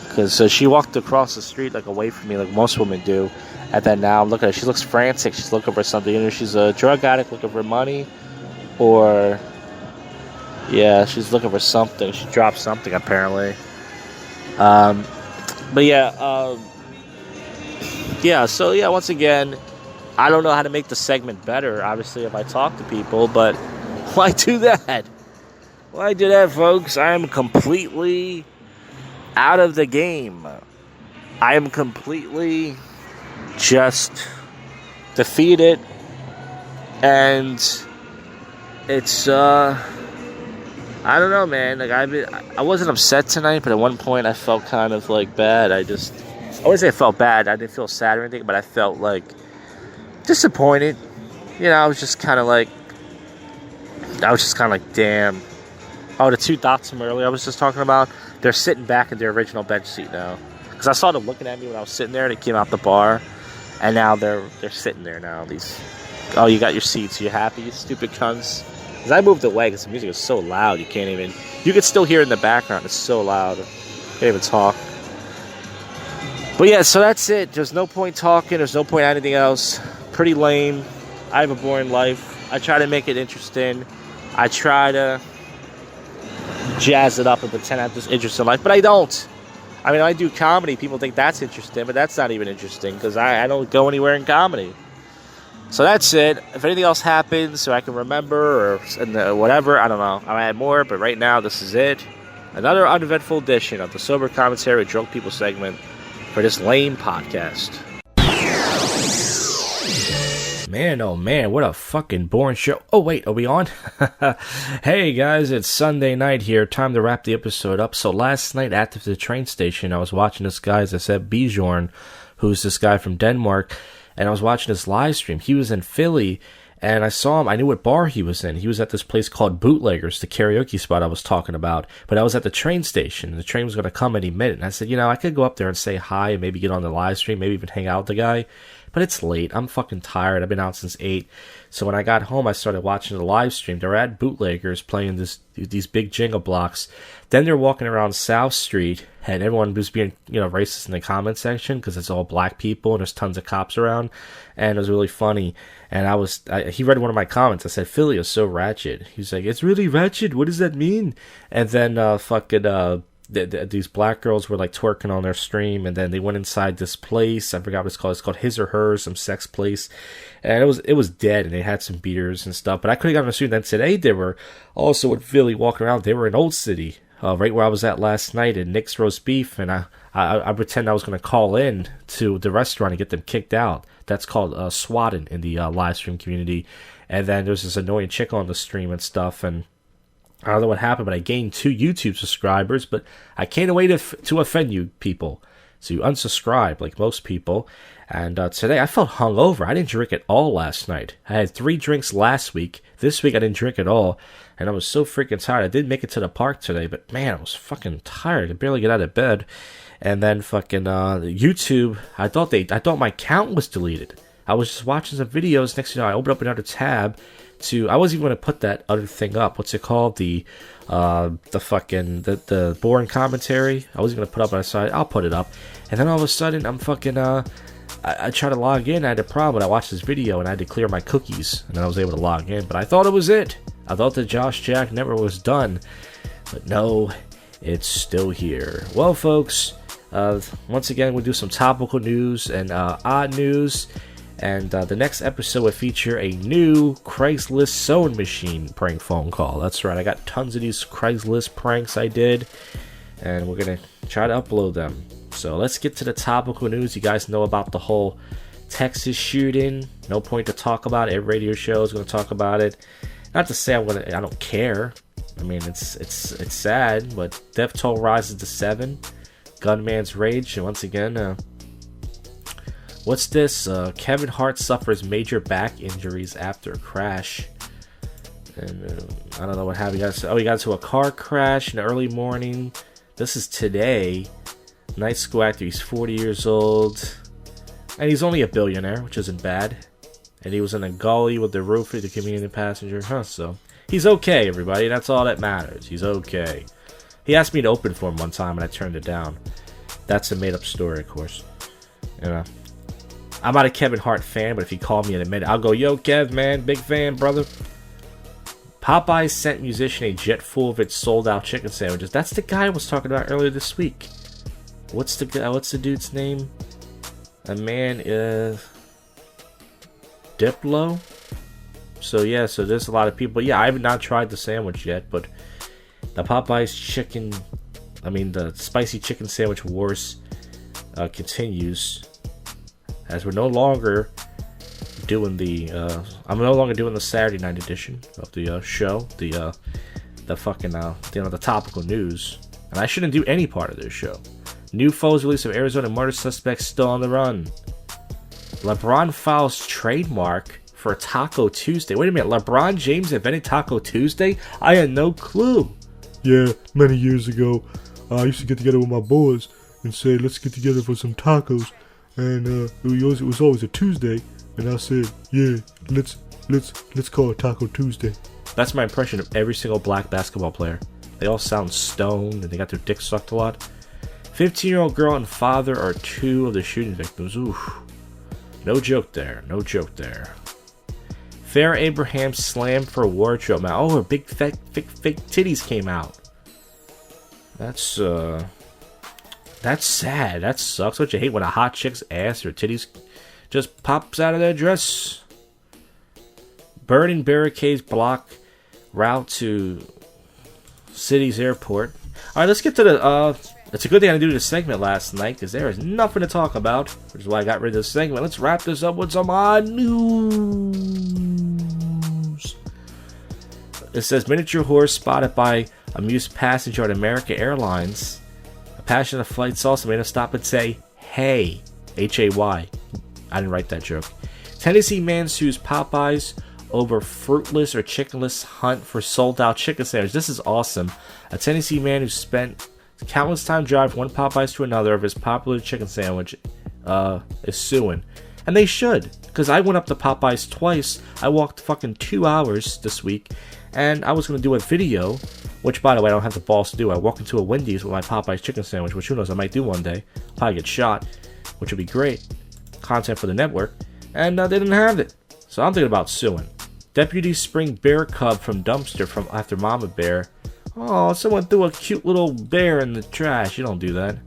because she walked across the street away from me, like most women do. And then now I'm looking at her. She looks frantic. She's looking for something. Either she's a drug addict looking for money, or she's looking for something. She dropped something apparently. But so once again, I don't know how to make the segment better, obviously, if I talk to people, but why do that? Why do that, folks? I am completely out of the game. I am completely just defeated, and it's, I don't know, man. I wasn't upset tonight, but at one point I felt kind of bad. I wouldn't say I felt bad. I didn't feel sad or anything, but I felt disappointed. I was just kind of damn. Oh, the two dots from earlier I was just talking about, they're sitting back in their original bench seat now. Because I saw them looking at me when I was sitting there. They came out the bar, and now they're sitting there now. You got your seats. You happy, you stupid cunts? Because I moved away because the music is so loud, you can't even... You can still hear it in the background, it's so loud. Can't even talk. But yeah, so that's it. There's no point talking, there's no point anything else. Pretty lame. I have a boring life. I try to make it interesting. I try to jazz it up and pretend I have this interesting life, but I don't. I mean, I do comedy, people think that's interesting, but that's not even interesting, because I don't go anywhere in comedy. So that's it. If anything else happens, so I can remember, or whatever, I don't know. I'll add more, but right now, this is it. Another uneventful edition of the Sober Commentary with Drunk People segment for this lame podcast. Man, oh man, what a fucking boring show. Oh wait, are we on? Hey guys, it's Sunday night here. Time to wrap the episode up. So last night at the train station, I was watching this guy, as I said, Bjorn, who's this guy from Denmark, and I was watching his live stream. He was in Philly, and I saw him. I knew what bar he was in. He was at this place called Bootleggers, the karaoke spot I was talking about. But I was at the train station, and the train was going to come any minute. And I said, I could go up there and say hi and maybe get on the live stream, maybe even hang out with the guy. But it's late. I'm fucking tired. I've been out since 8. So when I got home, I started watching the live stream. They're at Bootleggers playing these big jingle blocks. Then they're walking around South Street, and everyone was being, racist in the comment section because it's all black people and there's tons of cops around. And it was really funny. And he read one of my comments. I said, Philly is so ratchet. He's like, it's really ratchet. What does that mean? And then these black girls were like twerking on their stream, and then they went inside this place. I forgot what it's called. It's called His or Hers, some sex place, and it was dead, and they had some beaters and stuff. But I could have gotten a stream. Then today they were also in Philly walking around. They were in Old City, right where I was at last night in Nick's Roast Beef, and I pretend I was going to call in to the restaurant and get them kicked out. That's called swatting in the live stream community. And then there's this annoying chick on the stream and stuff, and I don't know what happened, but I gained 2 YouTube subscribers, but I can't wait to offend you people. So you unsubscribe like most people. And today I felt hungover. I didn't drink at all last night. I had 3 drinks last week. This week I didn't drink at all. And I was so freaking tired. I did make it to the park today, but man, I was fucking tired. I could barely get out of bed. And then fucking YouTube, I thought my account was deleted. I was just watching some videos. Next thing you know, I opened up another tab. I wasn't even going to put that other thing up. What's it called? The boring commentary. I wasn't going to put up, but I decided I'll put it up. And then all of a sudden, I'm fucking, I tried to log in. I had a problem, but I watched this video and I had to clear my cookies. And then I was able to log in. But I thought it was it. I thought the Josh Jack Network was done. But no, it's still here. Well, folks, once again, we'll do some topical news and odd news. And the next episode will feature a new Craigslist sewing machine prank phone call. That's right, I got tons of these Craigslist pranks I did, and we're going to try to upload them. So let's get to the topical news. You guys know about the whole Texas shooting. No point to talk about it. Every radio show is going to talk about it. Not to say I don't care. I mean, it's sad, but death toll rises to 7. Gunman's rage, and once again... What's this? Kevin Hart suffers major back injuries after a crash. And I don't know what happened. He got into a car crash in the early morning. This is today. Night school actor. He's 40 years old. And he's only a billionaire, which isn't bad. And he was in a gully with the roof of the convenient passenger. So he's okay, everybody. That's all that matters. He's okay. He asked me to open for him one time, and I turned it down. That's a made-up story, of course. I'm not a Kevin Hart fan, but if he called me in a minute, I'll go, yo, Kev, man, big fan, brother. Popeyes sent musician a jet full of its sold-out chicken sandwiches. That's the guy I was talking about earlier this week. What's the dude's name? A man, Diplo? So there's a lot of people. Yeah, I have not tried the sandwich yet, but the Popeyes the spicy chicken sandwich wars continues. As we're no longer doing I'm no longer doing the Saturday night edition of the show, the topical news, and I shouldn't do any part of this show. New photos released of Arizona murder suspects still on the run. LeBron files trademark for Taco Tuesday. Wait a minute, LeBron James invented Taco Tuesday? I had no clue. Yeah, many years ago, I used to get together with my boys and say, let's get together for some tacos. And it was always a Tuesday, and I said, yeah, let's call it Taco Tuesday. That's my impression of every single black basketball player. They all sound stoned and they got their dick sucked a lot. 15-year-old girl and father are two of the shooting victims. Oof. No joke there. No joke there. Farrah Abraham slammed for wardrobe. Now, her big fake titties came out. That's sad. That sucks. Don't you hate when a hot chick's ass or titties just pops out of their dress? Burning barricades block route to city's airport. Alright, let's get to the, it's a good thing I didn't do this segment last night, because there is nothing to talk about, which is why I got rid of this segment. Let's wrap this up with some odd news. It says, miniature horse spotted by amused passenger on American Airlines. A passenger flight also made him stop and say, hey. H-A-Y. I didn't write that joke. Tennessee man sues Popeyes over fruitless or chickenless hunt for sold-out chicken sandwiches. This is awesome. A Tennessee man who spent countless time driving one Popeyes to another of his popular chicken sandwich is suing. And they should, because I went up to Popeyes twice. I walked fucking 2 hours this week, and I was going to do a video, which, by the way, I don't have the balls to do. I walk into a Wendy's with my Popeyes chicken sandwich, which who knows, I might do one day. Probably get shot, which would be great. Content for the network. And they didn't have it. So I'm thinking about suing. Deputies spring bear cub from dumpster from after mama bear. Oh, someone threw a cute little bear in the trash. You don't do that.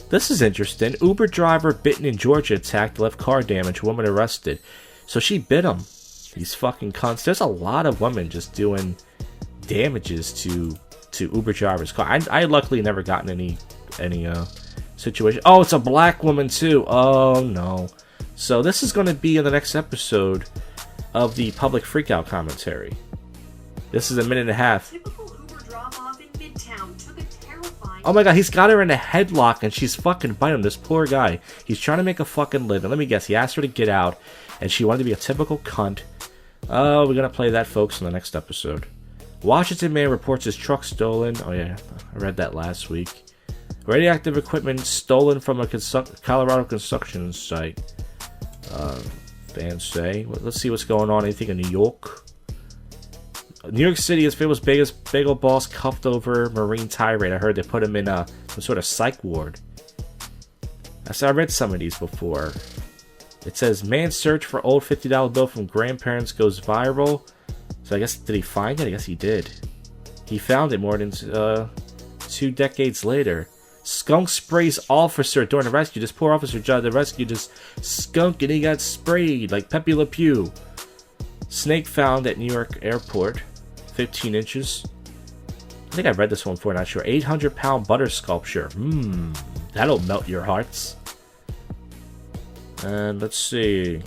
This is interesting. Uber driver bitten in Georgia attacked, left car damage, woman arrested. So she bit him. These fucking cunts. There's a lot of women just doing damages to Uber driver's car. I luckily never gotten any situation. Oh, it's a black woman too. Oh no. So this is going to be in the next episode of the public freakout commentary. This is a minute and a half. Oh my god, he's got her in a headlock and she's fucking biting him. This poor guy. He's trying to make a fucking living. Let me guess, he asked her to get out and she wanted to be a typical cunt. Oh, we're gonna play that, folks, in the next episode. Washington man reports his truck stolen. Oh yeah, I read that last week. Radioactive equipment stolen from a Colorado construction site. Fans say. Let's see what's going on. Anything in New York? New York City is famous bagel boss cuffed over Marine tirade. I heard they put him in some sort of psych ward. I read some of these before. It says, man search for old $50 bill from grandparents goes viral. So I guess, did he find it? I guess he did. He found it more than 2 decades later. Skunk sprays officer during the rescue. This poor officer tried to rescue this skunk and he got sprayed like Pepe Le Pew. Snake found at New York airport. 15 inches. I think I read this one before, not sure. 800-pound butter sculpture. That'll melt your hearts. And let's see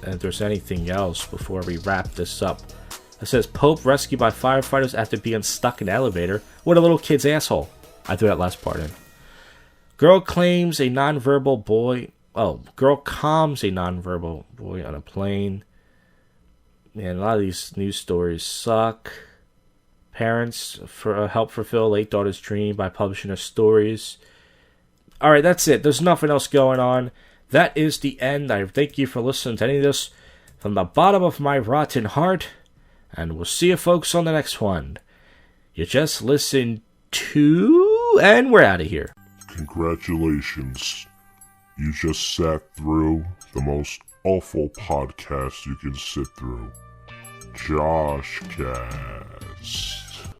if there's anything else before we wrap this up. It says, Pope rescued by firefighters after being stuck in elevator. What a little kid's asshole. I threw that last part in. Girl claims a nonverbal boy. Oh, girl calms a nonverbal boy on a plane. Man, a lot of these news stories suck. Parents help fulfill late daughter's dream by publishing her stories. Alright, that's it. There's nothing else going on. That is the end. I thank you for listening to any of this from the bottom of my rotten heart. And we'll see you folks on the next one. You just listened to... and we're out of here. Congratulations. You just sat through the most awful podcast you can sit through. JoshCast.